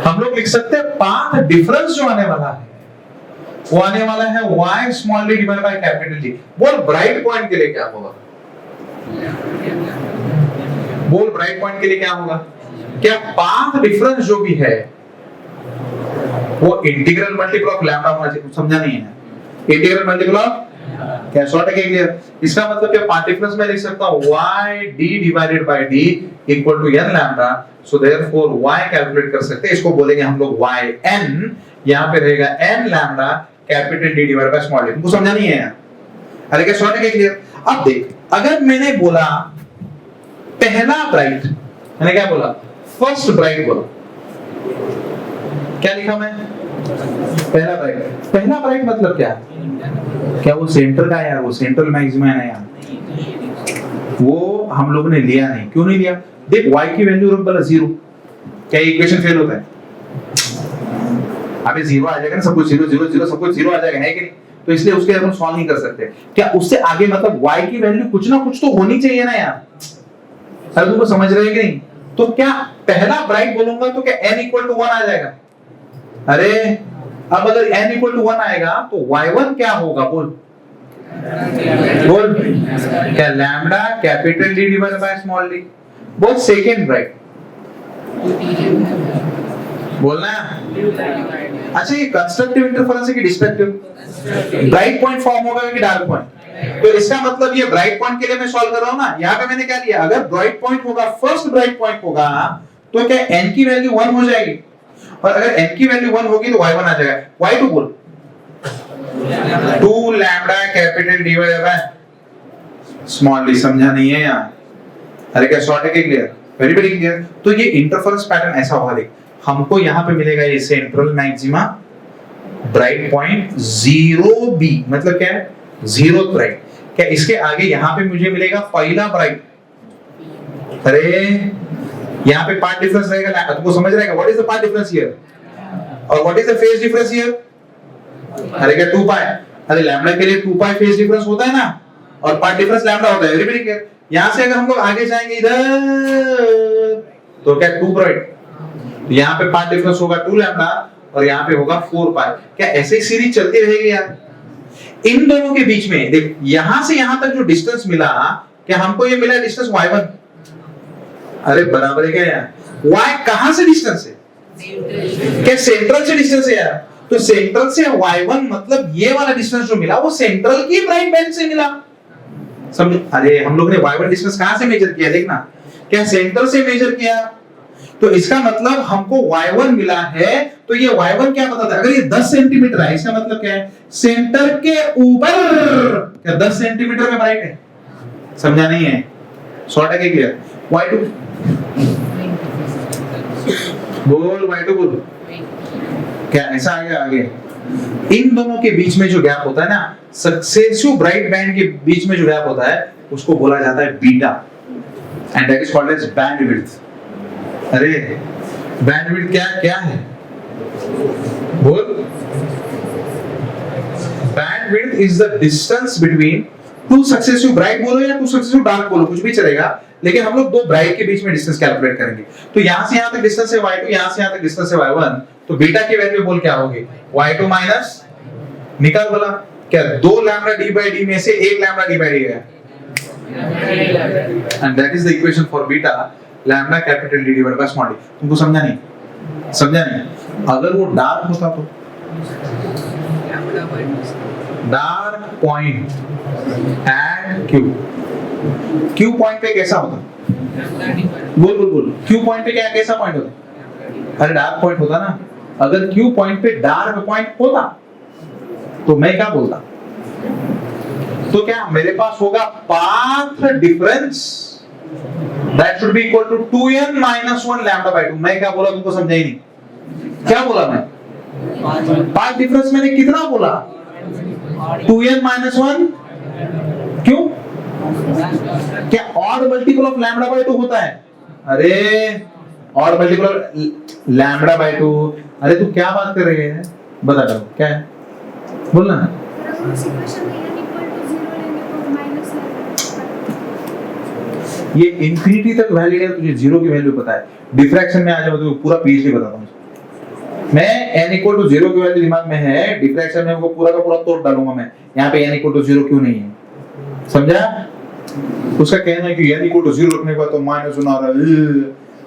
हम लोग लिख सकते हैं पाथ डिफरेंस जो आने वाला है वो आने वाला है y small d divided bye capital D। बोल ब्राइट पॉइंट के लिए क्या होगा? बोल ब्राइट पॉइंट के लिए क्या होगा? क्या पाथ डिफरेंस जो भी है वो इंटीग्रल मल्टीपल ऑफ लैम्डा होना चाहिए। समझा नहीं है? इंटीग्रल मल्टीपल ऑफ क्या शॉर्ट है क्लियर? इसका मतलब क्या पाथ डिफरेंस मैं लिख सकता हूं y d divided by d equal to n lambda. So therefore y calculate कर सकते हैं, इसको बोलेंगे हम लोग yn। यहां पे रहेगा n lambda capital D divided by small d। तुमको समझा नहीं है यार? अरे क्या शॉर्ट है क्लियर? अब देख, अगर मैंने बोला पहला ब्राइट, मैंने क्या बोला? फर्स्ट ब्राइट बोला। क्या लिखा मैं? पहला ब्राइट। पहला ब्राइट मतलब क्या? क्या वो सेंटर का है यार? वो सेंट्रल मैक्सिमा है यार, वो हम लोगों ने लिया नहीं। क्यों नहीं लिया? देख y की वैल्यू रख बोला 0, क्या इक्वेशन फेल होता है? अबे 0 आ जाएगा ना, सब कुछ 0 0 0 सब कुछ 0 आ जाएगा, है कि नहीं? तो इसलिए उसके हम सॉल्व नहीं कर सकते। क्या उससे आगे मतलब y की वैल्यू कुछ ना कुछ तो होनी चाहिए ना यार? अरे तुमको समझ रहे हो कि नहीं? तो क्या पहला ब्राइट बोलूंगा तो क्या n इक्वल टू 1 आ जाएगा? अरे अब अगर n इक्वल टू 1 आएगा तो y1 क्या होगा? बोल क्या lambda capital D divided by small d। बोल सेकंड ब्राइट बोलना है। अच्छा, ये कंस्ट्रक्टिव इंटरफेरेंस है कि डिस्ट्रक्टिव? ब्राइट पॉइंट फॉर्म होगा कि डार्क पॉइंट? तो इसका मतलब ये ब्राइट पॉइंट के लिए मैं सॉल्व कर रहा हूं ना। यहाँ पे मैंने क्या लिया, अगर ब्राइट पॉइंट होगा, फर्स्ट ब्राइट पॉइंट होगा, तो क्या n की वैल्यू 1 हो जाएगी? और अगर n की वैल्यू 1 होगी तो y1 आ जाएगा। y2 बोल, 2 lambda capital D by small D. समझा नहीं है यार? अरे क्या शॉर्ट है कि क्लियर? Very very clear. तो ये इंटरफेरेंस पैटर्न ऐसा होगा, देख हमको यहाँ पे मिलेगा ये central maxima, bright point 0b, मतलब क्या है? 0th bright. क्या इसके आगे यहाँ पे मुझे मिलेगा पहला ब्राइट? अरे यहाँ पे पार्ट डिफरेंस रहेगा, तुमको समझ रहेगा what is the part difference here और what is the phase difference here? अरे क्या 2 पाई? अरे लैम्डा के लिए 2 पाई फेज डिफरेंस होता है ना, और पार्ट डिफरेंस लैम्डा होता है। Very very clear. यहां से अगर हम लोग आगे जाएंगे इधर, तो क्या 2 ब्राइट, तो यहाँ पे पार्ट डिफरेंस होगा 2 लैम्डा और यहाँ पे होगा 4 पाई। क्या ऐसे ही सीरीज चलती रहेगी यार? इन दोनों के बीच में देख, यहां से यहां तक जो डिस्टेंस मिला, क्या हमको ये मिला डिस्टेंस y1? अरे बराबर है क्या यार? y कहां से डिस्टेंस है? क्या सेंट्रल से डिस्टेंस है यार? तो सेंट्रल से y1 मतलब ये वाला डिस्टेंस जो मिला वो सेंट्रल की ब्राइट बैंड से मिला। समझ? अरे हम लोग ने y1 डिस्टेंस कहां से मेजर किया? देखना, क्या सेंट्रल से मेजर किया। तो इसका मतलब हमको y1 मिला है, तो ये y1 क्या बताता है? अगर ये 10 सेंटीमीटर है, इसका मतलब क्या है? सेंटर के ऊपर क्या 10 सेंटीमीटर में ब्राइट है? समझा नहीं है? शॉर्ट है क्या क्लियर? y2 बोल, y2 बोल। क्या ऐसा आ गया आगे? इन दोनों के बीच में जो गैप होता है ना, सक्सेसिव ब्राइट बैंड के बीच में जो गैप होता है, उसको बोला जाता है beta, and that is called as bandwidth. अरे बैंडविड्थ क्या क्या है? बोल। Bandwidth is the distance between two successive bright, बोलो या टू सक्सेसिव डार्क बोलो, कुछ भी चलेगा, लेकिन हम लोग दो ब्राइट के बीच में डिस्टेंस कैलकुलेट करेंगे। तो यहां से यहां तक डिस्टेंस है y2, यहां से यहां तक डिस्टेंस है y1, तो बीटा की वैल्यू बोल क्या होगी? y2 माइनस निकाल बोला, क्या 2 लैम्डा d by d में से 1 लैम्डा d by d है, and that is the equation for beta, lambda capital D divided by small d। तुमको समझा नहीं? समझा नहीं? अगर वो डार्क होता तो dark point at Q point पे कैसा होता? बोल बोल बोल, Q पॉइंट पे क्या कैसा पॉइंट होता? अरे डार्क पॉइंट होता ना। अगर Q पॉइंट पे डार्क पॉइंट होता तो मैं क्या बोलता? तो क्या मेरे पास होगा path difference that should be equal to 2n minus 1 lambda by 2। मैं क्या बोला तुमको समझा ही नहीं? क्या बोला मैं? पाथ डिफरेंस मैंने कितना बोला? 2n minus 1। क्यों? क्या odd multiple of lambda by 2 होता है? अरे odd multiple of lambda by 2। अरे तू क्या बात कर रही है? बता दो क्या है, बोलना ना। ये इंफिनिटी तक वैलिड है, तुझे जीरो की वैल्यू पता है। डिफ्रैक्शन में आ जाओ तो पूरा पीएचडी बताता हूं मैं। n इक्वल टू 0 की वैल्यू दिमाग में है, डिफ्रैक्शन में वो पूरा का पूरा तोड़ डालूंगा मैं। यहाँ पे n इक्वल टू 0 क्यों नहीं है? समझा? उसका कहना है कि n इक्वल टू 0 रखने के बाद तो माइनस 1 आ रहा है।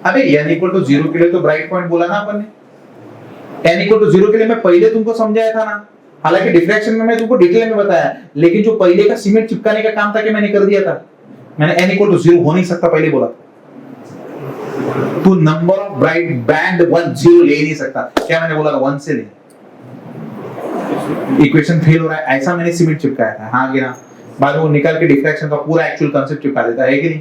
अबे n इक्वल टू 0 के लिए तो ब्राइट पॉइंट बोला ना अपन ने। n इक्वल टू 0 के लिए मैं पहले तुमको समझाया था ना, हालांकि डिफ्रैक्शन में मैं तुमको डिटेल में बताया, लेकिन जो पहले का सीमेंट चिपकाने का काम था कि मैंने कर दिया था। मैंने n इक्वल टू 0 हो नहीं सकता पहले बोला। तू नंबर ऑफ ब्राइट बैंड 1 0 ले नहीं सकता। क्या मैंने बोला था? 1 से ले। इक्वेशन फेल हो रहा है, ऐसा मैंने सीमेंट चिपकाया था। हाँ गिरा, बाद में वो निकाल के डिफ्रैक्शन का पूरा एक्चुअल कांसेप्ट चिपका देता है कि नहीं?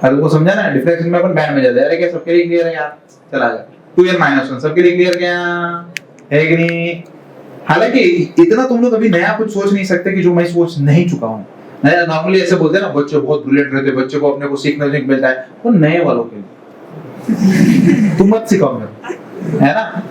अरे वो समझा ना, डिफ्रैक्शन में अपन बैंड में जाते हैं। अरे क्या सबके लिए क्लियर है यार? चला जा 2n - 1 सबके लिए क्लियर क्या है कि नहीं? हालांकि इतना तुम लोग अभी नया कुछ सोच नहीं सकते कि जो मैं सोच नहीं चुका हूं। नया नॉर्मली ऐसे बोलते हैं ना, बच्चे बहुत ब्रिलियंट रहते हैं, बच्चे को अपने को सीखने से मिलता है, वो नए वालों के लिए तुम मत सिखाओ मेरे, है ना?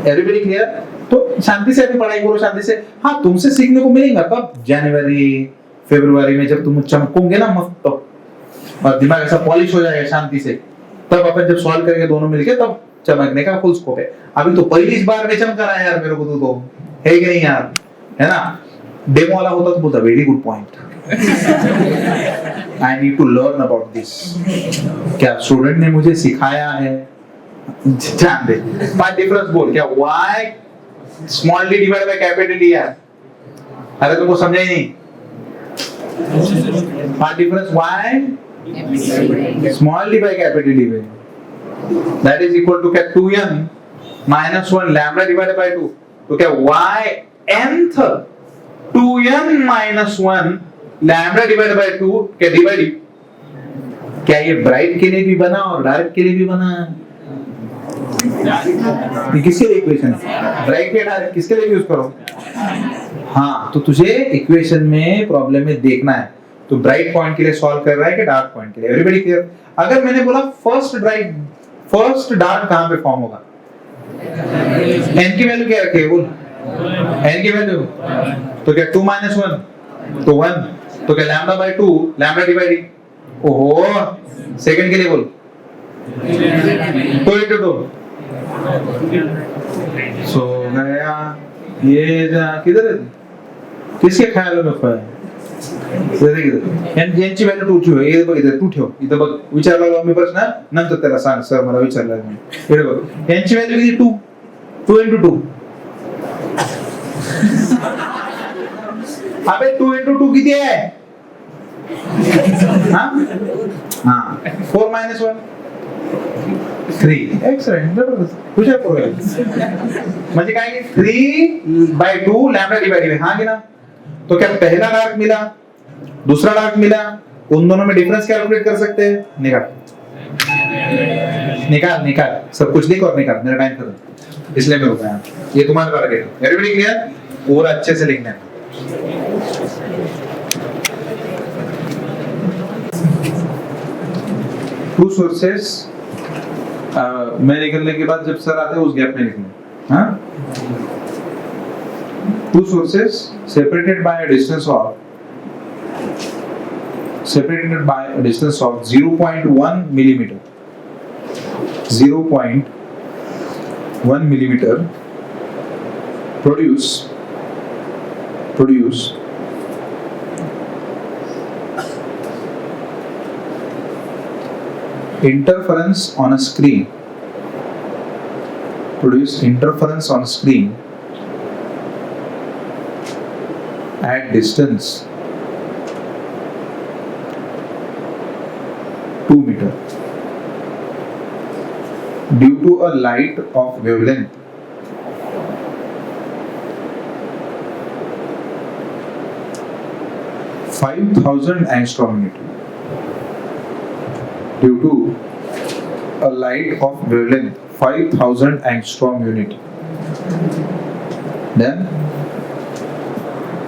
Everybody clear? तो शांति से अभी पढ़ाई करो, शांति से। हाँ, तुमसे सीखने को मिलेगा कब? जनवरी फरवरी में, जब तुम चमकोगे ना मस्त, और दिमाग ऐसा पॉलिश हो जाएगा शांति से, तब अपन जब सॉल्व करेंगे दोनों मिलके, तब चमकने का फुल स्कोप है। अभी तो पहली बार में चमका रहा है यार मेरे को, तो है कि नहीं यार? है ना? डेमो वाला होता तो बोलता very good point, I need to learn about this. क्या स्टूडेंट ने मुझे सिखाया है, ध्यान दे, पार्ट डिफरेंस बोल क्या, y small d divide by capital D है। अरे तुमको समझा ही नहीं, part difference y small d by capital D में, दैट इज इक्वल टू क्या 2n minus 1 lambda divided by 2, तो क्या y nth 2n minus 1 lambda divided by 2 क्या डिवाइड, क्या ये ब्राइट के लिए भी बना और डार्क के लिए भी बना? ये किसके लिए इक्वेशन है, ब्राइट या डार्क, किसके लिए यूज करो? हाँ, तो तुझे इक्वेशन में प्रॉब्लम में देखना है तो ब्राइट पॉइंट के लिए सॉल्व कर रहा है कि डार्क पॉइंट के लिए, एवरीबॉडी क्लियर? अगर मैंने बोला फर्स्ट डार्क कहां पे फॉर्म होगा, n की वैल्यू क्या रखे बोल, n की वैल्यू तो क्या 2 माइनस 1 तो 1, तो क्या लैम्डा बाय 2 लैम्डा डिवाइड, ओहो सेकंड के लिए बोल 2 into 2 सो गया ये किधर है, किसके ख्याल में खोया इधर किधर यांची व्हॅल्यू 2 ठेव, हे बघ इधर 2 ठेव, इथं बघ विचारला मी प्रश्न नंतर त्याला सांग सर मला विचारला मी, इकडे बघ यांची व्हॅल्यू किती 2 into 2 अबे 2 into 2 किती आहे, हाँ 4 minus 1 3 एक्सलेंट, हुशार पोरगा म्हणजे काय की 3/2 लैम्डा डिवाइडेड, हाँ की ना? तो क्या पहला डार्क मिला दूसरा डार्क मिला, उन दोनों में डिफरेंस कैलकुलेट कर सकते हैं, निकाल निकाल निकाल, सब कुछ लिख और निकाल, मेरा टाइम खत्म इसलिए मैं रुका यहाँ, ये तुम्हारे बारे में एवरीबॉडी क्लियर, और अच्छे से लिखना है। टू सोर्सेस मैं निकलने के बाद जब सर आते हैं उस गैप में लिखना, हाँ? Two sources separated by a distance of 0.1 millimeter. 0.1 millimeter produce interference on a screen. Produce interference on a screen at distance 2 meter due to a light of wavelength 5000 angstrom unit, due to a light of wavelength 5000 angstrom unit. Then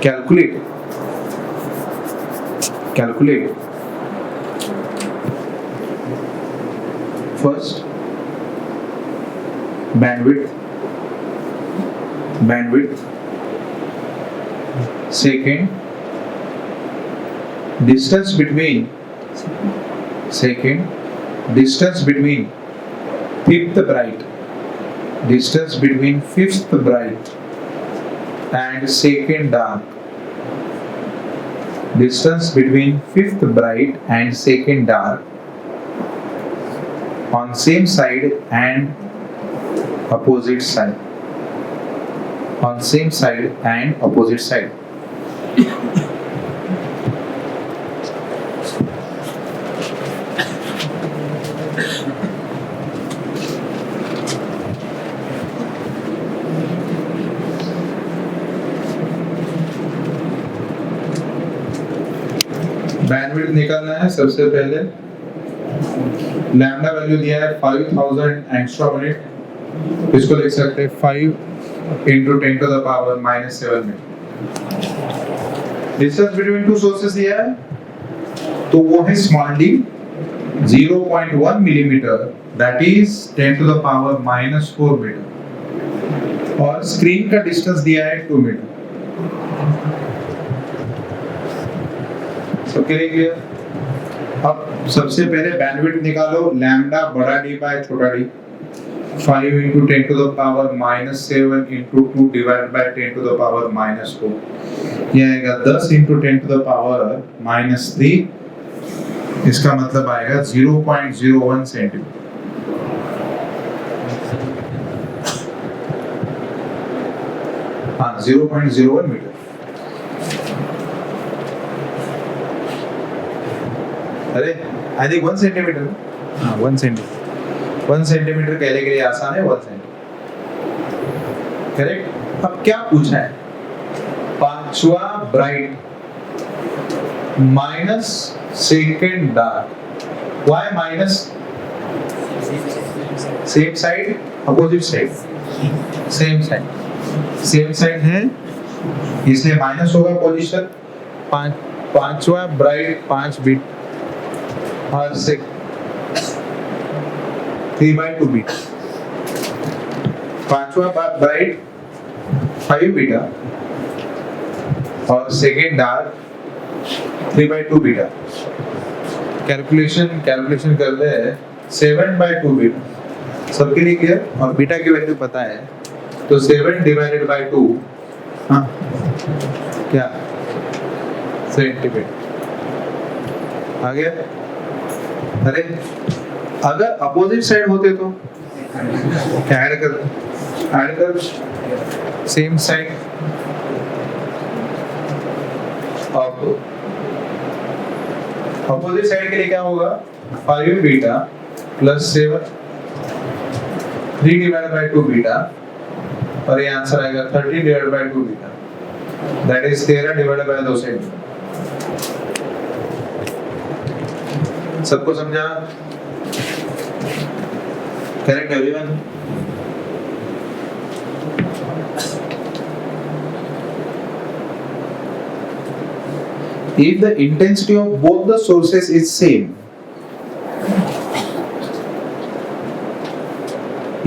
calculate first bandwidth, second distance between fifth bright and second dark, distance between fifth bright and second dark on same side and opposite side, on same side and opposite side. Bandwidth निकालना है, सबसे पहले lambda value दिया है 5000 angstrom unit, इसको लिख सकते हैं 5 into 10 to the power minus 7 में। डिस्टेंस बिटवीन टू सोर्सेस दिया है तो वो है small d 0.1 millimetre, that is 10 to the power minus 4 metre, और स्क्रीन का डिस्टेंस दिया है 2 मीटर। सबके लिए क्लियर? अब सबसे पहले बैंडविड्थ निकालो, लैम्डा बड़ा d बाय छोटा d, 5 into 10 to the power minus 7 into 2 divided by 10 to the power minus 4, ये आएगा 10 into 10 to the power minus 3, इसका मतलब आएगा 0.01 सेंटीमीटर। हाँ 0.01 मीटर। अरे आई थिंक 1 सेंटीमीटर। हाँ 1 सेंटीमीटर, 1 सेंटीमीटर कहने के लिए आसान है 1 सेंटीमीटर। करेक्ट। अब क्या पूछा है? पांचवा bright minus second dark. Why minus? Same side, opposite side, same side, same side है इसलिए माइनस होगा पोजीशन। पांचवा ब्राइट 5 बीट और 3/2 बीट। पांचवा ब्राइट 5 बीटा और सेकेंड डार्क 3/2 बीटा। कैलकुलेशन करते हैं 7/2 बीटा। सबके लिए क्लियर? और बीटा की वैल्यू पता है तो 7/2 हाँ क्या सेंटीमीटर आ गया। अरे अगर अपोजिट साइड होते तो क्या ऐड कर सेम साइड अपोजिट साइड के लिए क्या होगा? 5 बीटा प्लस 7 3/2 बीटा और ये आंसर आएगा 13/2 बीटा। That is 13/2 centimetre. सबको समझा? Correct everyone? If the intensity of both the sources is same,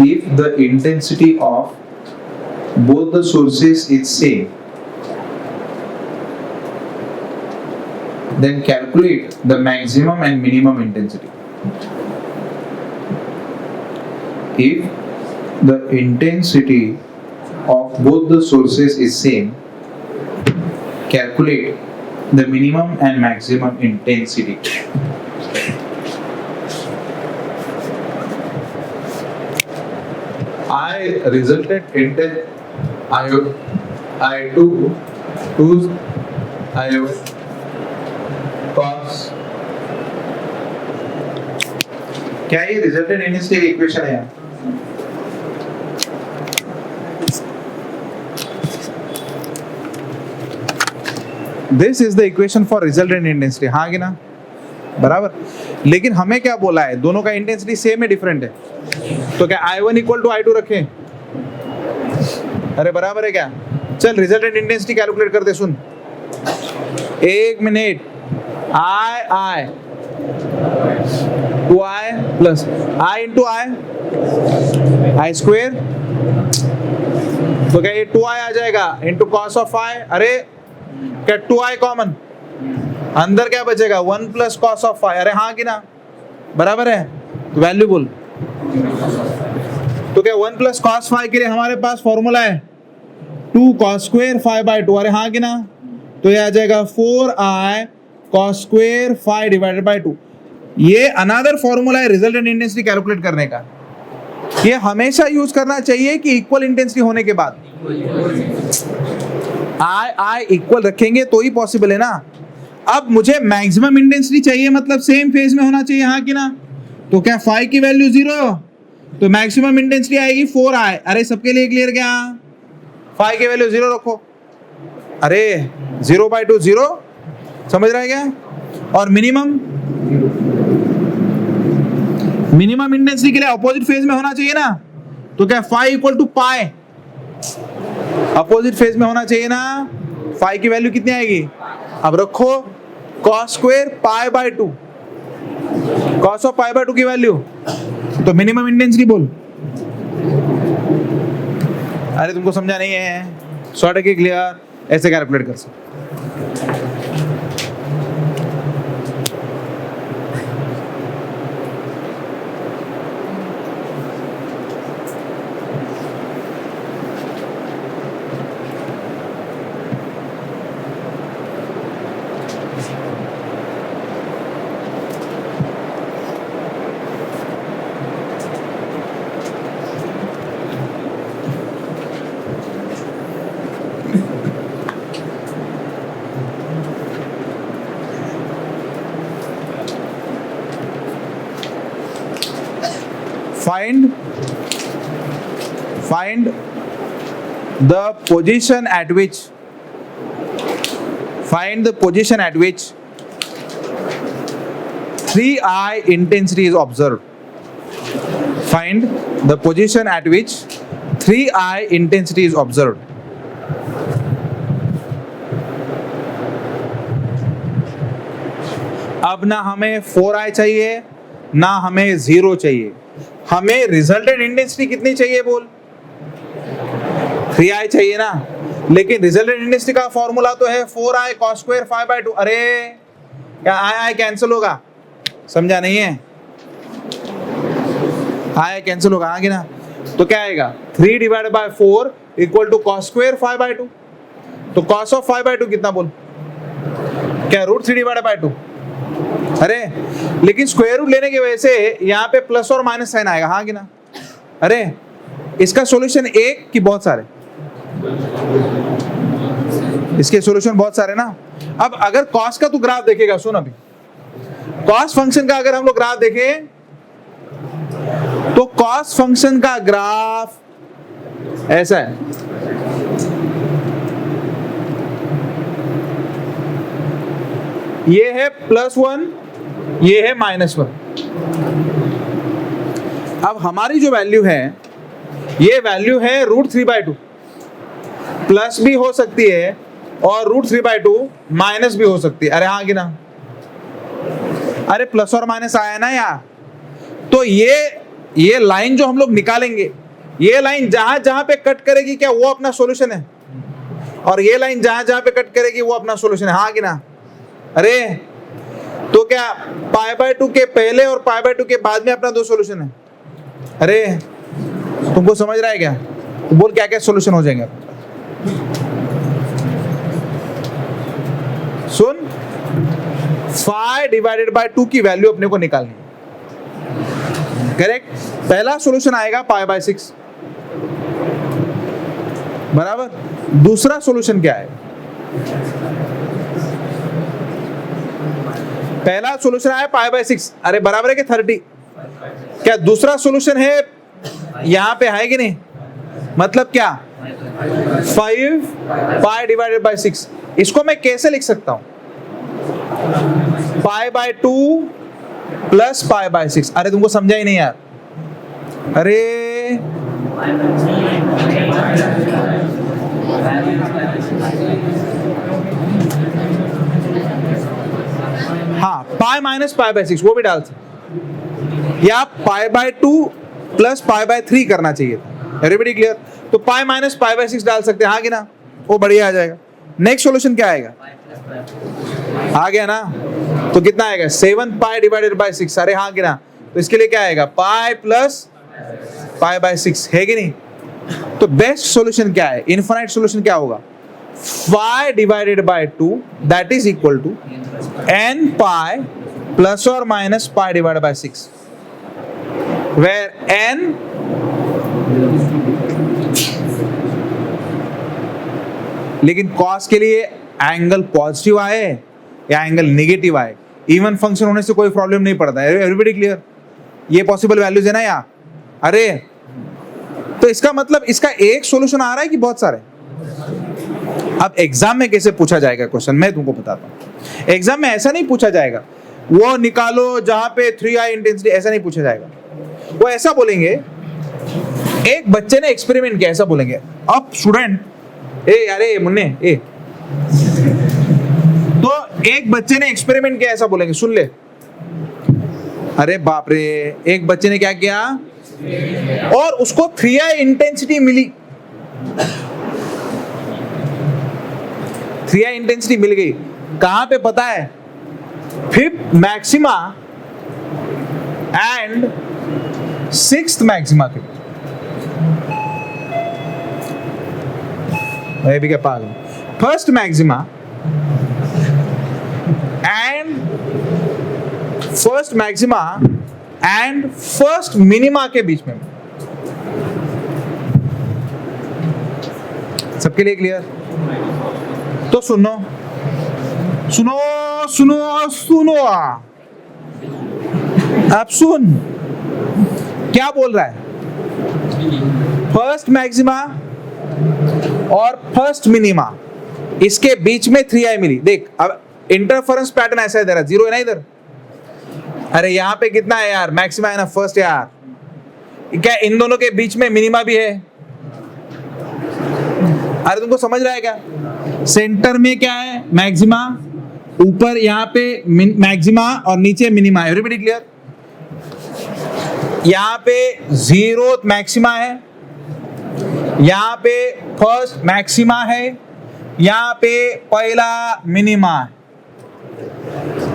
if the intensity of both the sources is same, then calculate the maximum and minimum intensity. If the intensity of both the sources is same, calculate the minimum and maximum intensity. I resulted in I do cos। क्या ये resultant intensity की equation है? This is the equation for resultant intensity. हाँ कि ना? बराबर। लेकिन हमें क्या बोला है? दोनों का इंटेंसिटी सेम है डिफरेंट है? तो क्या I1 इक्वल टू I2 रखें? अरे बराबर है क्या? चल रिजल्टेंट इंटेंसिटी कैलकुलेट करते सुन। 1 minute. I 2I plus I into I square. तो क्या ये 2I आ जाएगा इंटू कॉस ऑफ I। अरे क्या 2I कॉमन? अंदर क्या बचेगा? 1 प्लस कॉस ऑफ फाई। अरे हाँ कि ना? बराबर है। तो वैल्यू बोल। तो क्या 1 प्लस कॉस फाई के लिए हमारे पास फॉर्मूला है 2 कॉस स्क्वायर फाई बाय 2। अरे हाँ कि ना? तो ये आ जाएगा 4I cos square phi divided by 2। ये अनदर फॉर्मूला है रिजल्टेंट इंटेंसिटी कैलकुलेट करने का। ये हमेशा यूज करना चाहिए कि इक्वल इंटेंसिटी होने के बाद I इक्वल रखेंगे तो ही पॉसिबल है ना। अब मुझे मैक्सिमम इंटेंसिटी चाहिए मतलब सेम फेज में होना चाहिए। हाँ कि ना? तो क्या फाई की वैल्यू 0 तो मैक्सिमम इंटेंसिटी आएगी 4I। अरे सबके लिए क्लियर क्या? फाई की वैल्यू 0 रखो। अरे 0/2 0 समझ रहा है क्या? और मिनिमम इंटेंसिटी के लिए अपोजिट फेज में होना चाहिए ना। तो क्या phi equal to pi opposite phase में होना चाहिए ना। फाई की वैल्यू कितनी आएगी? अब रखो cos square pi by 2। cos of pi by 2 की वैल्यू तो मिनिमम इंटेंसिटी बोल। अरे तुमको समझा नहीं है? शॉर्ट है क्लियर? ऐसे कैलकुलेट कर सकते। find the position at which 3i intensity is observed. Find the position at which 3i intensity is observed. अब ना हमें 4i चाहिए ना हमें 0 चाहिए, हमें रिजल्टेंट इंटेंसिटी कितनी चाहिए बोल? 3i चाहिए ना, लेकिन रिजल्टेंट इंटेंसिटी का फॉर्मूला तो है 4i cos स्क्वायर 5/2। अरे क्या आई कैंसिल होगा? समझा नहीं है? आई कैंसिल होगा आगे ना, तो क्या आएगा 3 divided by 4 equal to cos square 5/2। तो cos ऑफ 5/2 कितना बोल? क्या √3 डिवाइडेड बाय 2? अरे लेकिन स्क्वायर रूट लेने की वजह से यहाँ पे प्लस और माइनस साइन आएगा, हाँ कि ना? अरे इसका सॉल्यूशन एक कि बहुत सारे? इसके सॉल्यूशन बहुत सारे ना। अब अगर cos का तू ग्राफ देखेगा, सुन अभी, cos फंक्शन का अगर हम लोग ग्राफ देखें तो cos फंक्शन का ग्राफ ऐसा है। ये है +1, ये है -1। अब हमारी जो वैल्यू है, ये वैल्यू है √3/2। प्लस भी हो सकती है और √3/2 माइनस भी हो सकती है। अरे हाँ कि ना? अरे प्लस और माइनस आया ना यार, तो ये लाइन जो हम लोग निकालेंगे, ये लाइन जहां जहां पे कट करेगी क्या वो अपना सॉल्यूशन है, और ये लाइन जहां जहां पे कट करेगी वो अपना सॉल्यूशन है, हाँ कि ना? अरे तो क्या π/2 के पहले और π/2 के बाद में अपना दो सॉल्यूशन है? अरे तुमको समझ रहा है क्या? तो बोल क्या क्या सॉल्यूशन हो जाएंगे। सुन, 5 डिवाइडेड बाय 2 की वैल्यू अपने को निकालनी है, करेक्ट? पहला सॉल्यूशन आएगा π/6 बराबर। दूसरा सॉल्यूशन क्या है? पहला सॉल्यूशन आया π/6, अरे बराबर है कि 30। क्या दूसरा सॉल्यूशन है यहां पे है कि नहीं? मतलब क्या 5 पाई डिवाइडेड बाय 6। इसको मैं कैसे लिख सकता हूं? π/2 प्लस π/6। अरे तुमको समझा ही नहीं यार। अरे हाँ, पाई माइनस π/6 वो भी डाल सकते, या π/2 प्लस π/3 करना चाहिए था। Everybody clear? तो पाई माइनस π/6 डाल सकते हैं, हाँ कि ना? वो बढ़िया आ जाएगा। नेक्स्ट सॉल्यूशन क्या आएगा? आ गया ना? तो कितना आएगा 7 पाई डिवाइडेड बाय 6। अरे हाँ कि ना? तो इसके लिए क्या आएगा पाई प्लस π/6, है कि नहीं? तो बेस्ट सॉल्यूशन क्या है? इनफाइनाइट सॉल्यूशन क्या होगा? 5 divided by 2 that is equal to n pi plus और minus pi divided by 6, where n लेकिन cos के लिए एंगल पॉजिटिव आए या एंगल नेगेटिव आए, इवन फंक्शन होने से कोई प्रॉब्लम नहीं पड़ता है। Everybody clear? ये पॉसिबल वैल्यूज है ना यार। अरे तो इसका मतलब इसका एक सॉल्यूशन आ रहा है कि बहुत सारे? अब एग्जाम में कैसे पूछा जाएगा क्वेश्चन, मैं तुमको बताता हूं। एग्जाम में ऐसा नहीं पूछा जाएगा वो निकालो जहां पे 3i इंटेंसिटी, ऐसा नहीं पूछा जाएगा। वो ऐसा बोलेंगे, एक बच्चे ने एक्सपेरिमेंट किया, ऐसा बोलेंगे। अब स्टूडेंट अरे मुन्ने तो एक बच्चे ने एक्सपेरिमेंट किया, ऐसा बोलेंगे, सुन ले। अरे बाप रे, एक बच्चे ने क्या किया और उसको 3i इंटेंसिटी मिली। 3i इंटेंसिटी मिल गई कहां पे पता है? 5th maxima and 6th maxima के। मैं भी क्या पागल? 1st maxima and 1st maxima and 1st minima के बीच में। सबके लिए क्लियर? तो सुनो सुनो सुनो सुनो, अब सुन। क्या बोल रहा है? फर्स्ट मैक्सिमा और फर्स्ट मिनिमा, इसके बीच में 3i मिली। देख अब इंटरफेरेंस पैटर्न ऐसा है, 0 है ना इधर। अरे यहाँ पे कितना है यार, मैक्सिमा है ना फर्स्ट यार। क्या इन दोनों के बीच में मिनिमा भी है? अरे तुमको समझ रहा है क्या? सेंटर में क्या है? मैक्सिमा, ऊपर यहाँ पे मैक्सिमा और नीचे मिनिमा। Everybody clear? यहाँ पे 0 मैक्सिमा है, यहाँ पे फर्स्ट मैक्सिमा है, यहाँ पे पहला मिनिमा है।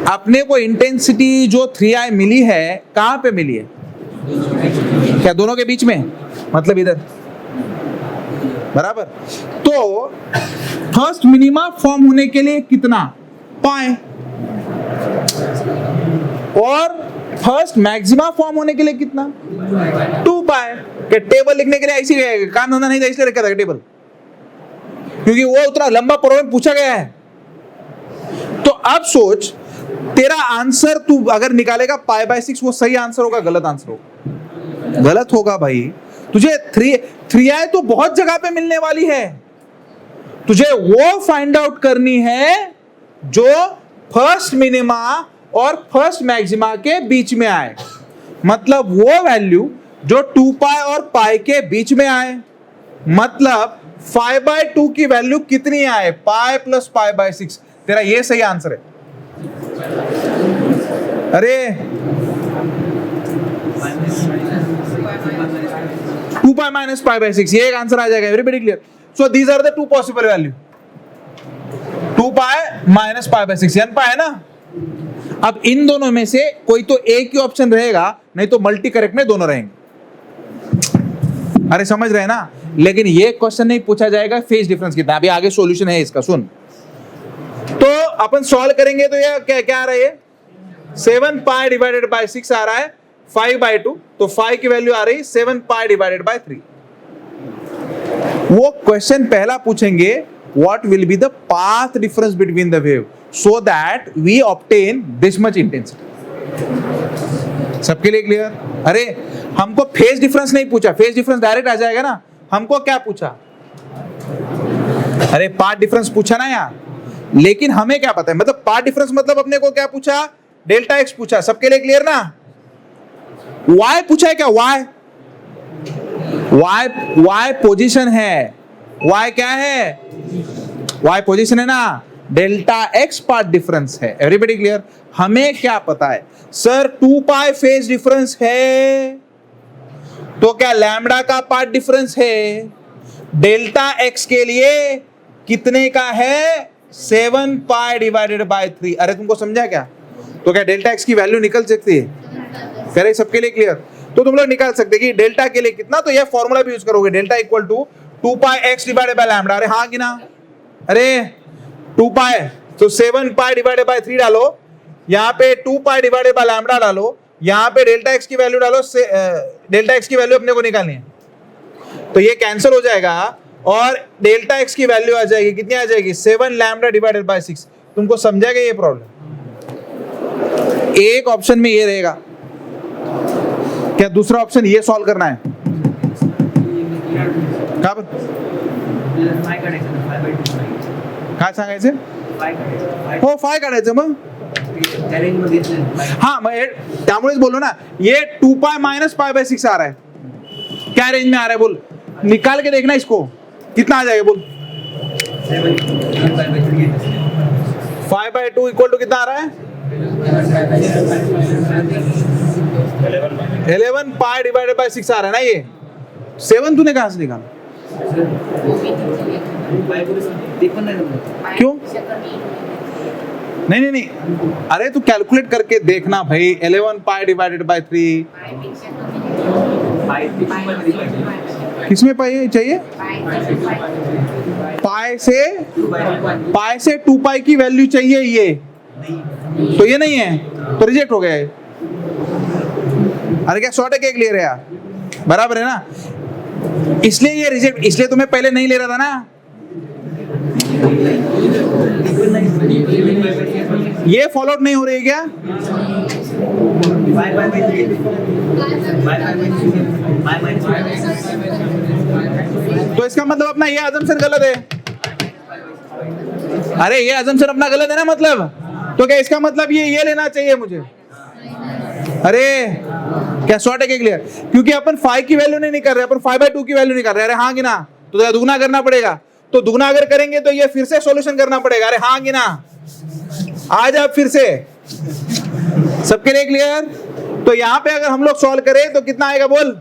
अपने को इंटेंसिटी जो 3i मिली है कहां पे मिली है? क्या दोनों के बीच में? मतलब इधर, बराबर। तो फर्स्ट मिनिमा फॉर्म होने के लिए कितना? पाए। और फर्स्ट मैक्सिमा फॉर्म होने के लिए कितना? 2 पाए। क्या टेबल लिखने के लिए ऐसी काम धंधा नहीं था इसलिए रखा था टेबल, क्योंकि वो उतना लंबा प्रॉब्लम पूछा गया है। तो अब सोच, तेरा आंसर तू अगर निकालेगा π/6, वो सही आंसर होगा गलत आंसर होगा? गलत होगा भाई। तुझे 3i तो बहुत जगह पे मिलने वाली है, तुझे वो फाइंड आउट करनी है जो फर्स्ट मिनिमा और फर्स्ट मैक्सिमा के बीच में आए। मतलब वो वैल्यू जो 2π और पाई के बीच में आए। मतलब 5/2 की वैल्यू कितनी आए? Pi plus π/6। तेरा ये सही आंसर है। अरे 2π minus π/6, ये एक आंसर आ जाएगा। Everybody clear? So these are the 2 possible value. 2π minus π/6 n π है ना। अब इन दोनों में से कोई तो एक ही ऑप्शन रहेगा, नहीं तो मल्टी करेक्ट में दोनों रहेंगे। अरे समझ रहे हैं ना? लेकिन ये क्वेश्चन नहीं पूछा जाएगा फेज डिफरेंस कितना। अभी आगे सॉल्यूशन है इसका, सुन। तो अपन सॉल्व करेंगे तो ये क्या आ रहा है? 7π डिवाइडेड बाय 6 आ रहा है 5/2। तो 5 की वैल्यू आ रही 7π डिवाइडेड बाय 3। वो क्वेश्चन पहला पूछेंगे, what will be the path difference between the wave so that we obtain this much intensity। सबके लिए क्लियर? अरे हमको फेज डिफरेंस नहीं पूछा, फेज डिफरेंस डायरेक्ट आ जाएगा ना। हमको क्या पूछा? अरे पाथ डिफरेंस पूछा ना यार। लेकिन हमें क्या पता है, मतलब पाथ डिफरेंस मतलब अपने को क्या पूछा? डेल्टा एक्स पूछा। सबके लिए क्लियर ना? वाई पूछा है क्या? वाई पोजीशन है। वाई क्या है? वाई पोजीशन है ना। डेल्टा एक्स पाथ डिफरेंस है। Everybody clear? हमें क्या पता है सर? 2π फेज डिफरेंस है, तो क्या लैम्बडा का पाथ डिफरेंस है? डेल्टा एक्स के लिए कितने का है? 7π डिवाइडेड बाय 3। अरे तुमको समझा क्या? तो क्या डेल्टा एक्स की वैल्यू निकल सकती है? कह रहे सबके लिए क्लियर? तो तुम लोग निकाल सकते कि डेल्टा के लिए कितना, तो ये फॉर्मूला भी यूज करोगे, delta equal to 2π x divided by lambda. अरे हाँ कि ना? अरे 2π, तो 7π डिवाइडेड बाय 3 डालो, यहाँ पे 2π डिवाइडेड बाय लैम्बडा डालो, यहाँ पे डेल्टा एक्स की वैल्यू डालो। डेल्टा एक्स की वैल्यू अपने को निकालनी है, तो ये कैंसिल हो जाएगा और डेल्टा एक्स की वैल्यू आ जाएगी, कितनी आ जाएगी? 7 लैम्बडा डिवाइडेड बाय 6। तुमको समझा गया ये प्रॉब्लम? एक ऑप्शन में ये रहेगा क्या? दूसरा ऑप्शन ये सॉल्व करना है। काय सांगायचं? हो 5 काढायचं मग। हाँ मैं त्यामुळेच बोलो ना, ये 2π minus π/6 आ रहा है। क्या रेंज में आ रहा है बोल? निकाल के देखना इसको, कितना आ जाएगा बोल? 5/2 इक्वल टू कितना आ रहा है? 11π डिवाइडेड बाय 6 आ रहा है ना। ये 7 तूने कहां से निकाला? क्यों? नहीं, अरे तू कैलकुलेट करके देखना भाई। 11π डिवाइडेड बाय 3 किसमें पाई चाहिए? पाई से 2π की वैल्यू चाहिए ये, तो ये नहीं है तो रिजेक्ट हो गया है। अरे क्या शॉर्ट है क्या क्लियर है यार? बराबर है ना? इसलिए ये रिजेक्ट, इसलिए तुम्हें पहले नहीं ले रहा था ना। ये फॉलो आउट नहीं हो रही है क्या? तो इसका मतलब अपना ये अजम्पशन गलत है। अरे ये अजम्पशन अपना गलत है ना, मतलब तो क्या इसका मतलब ये लेना चाहिए मुझे? अरे क्या शॉर्ट है क्या क्लियर? क्योंकि अपन 5 की वैल्यू नहीं कर रहे, अपन 5/2 की वैल्यू नहीं कर रहे। अरे हाँ कि ना? तो क्या दुगना करना पड़ेगा? तो दुगना अगर करेंगे तो ये फिर से सॉल्यूशन करना पड़ेगा। अरे हाँ कि ना? आज आप फिर से सबके लिए क्लियर? तो यहाँ पे अगर हम लोग सॉल्व करें तो कितना आएगा बोल?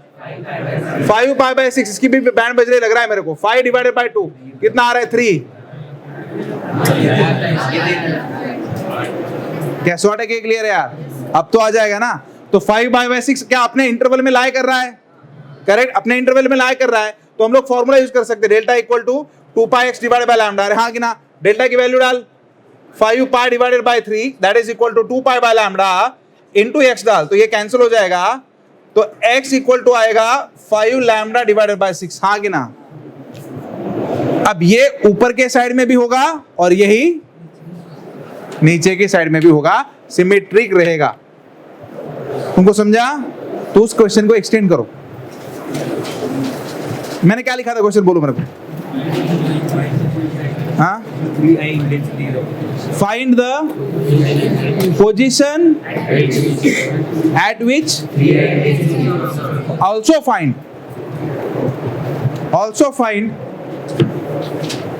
5/6। इसकी भी बैंड बज रही लग रहा है मेरे को। 5/2 कितना आ रहा है? 3। क्या शॉर्ट है क्या क्लियर है यार? अब तो आ जाएगा ना। तो 5/6 क्या अपने इंटरवल में लाई कर रहा है? करेक्ट, अपने इंटरवल में लाई कर रहा है। तो हम लोग फॉर्मूला यूज कर सकते हैं, delta equal to 2πx divided by lambda. अरे हाँ कि ना? डेल्टा की वैल्यू डाल 5π divided by 3 that is equal to 2π by lambda into x डाल, तो ये कैंसिल हो जाएगा। तो x इक्वल टू आएगा 5 लैम्डा डिवाइडेड बाय 6। हाँ कि ना? अब ये ऊपर के साइड में भी होगा और यही नीचे की साइड में भी होगा, सिमेट्रिक रहेगा। तुमको समझा? तो उस क्वेश्चन को एक्सटेंड करो। मैंने क्या लिखा था क्वेश्चन, बोलो मेरे को। हाँ, find the position eight which also find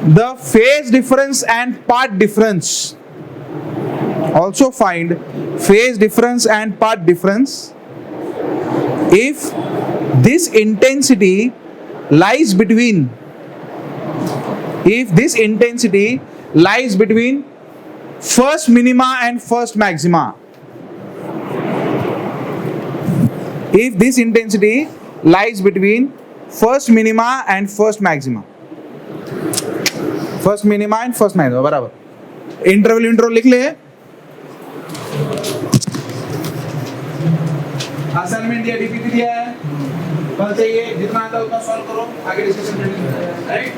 the phase difference and path difference. Also find phase difference and path difference if this intensity lies between first minima and first maxima. If this intensity lies between first minima and first maxima. First minima and first maxima बराबर। Interval लिख ले। Assignment दिया, DPT दिया है, कल चाहिए जितना आता है उतना सॉल्व करो, आगे डिस्कशन करेंगे, राइट।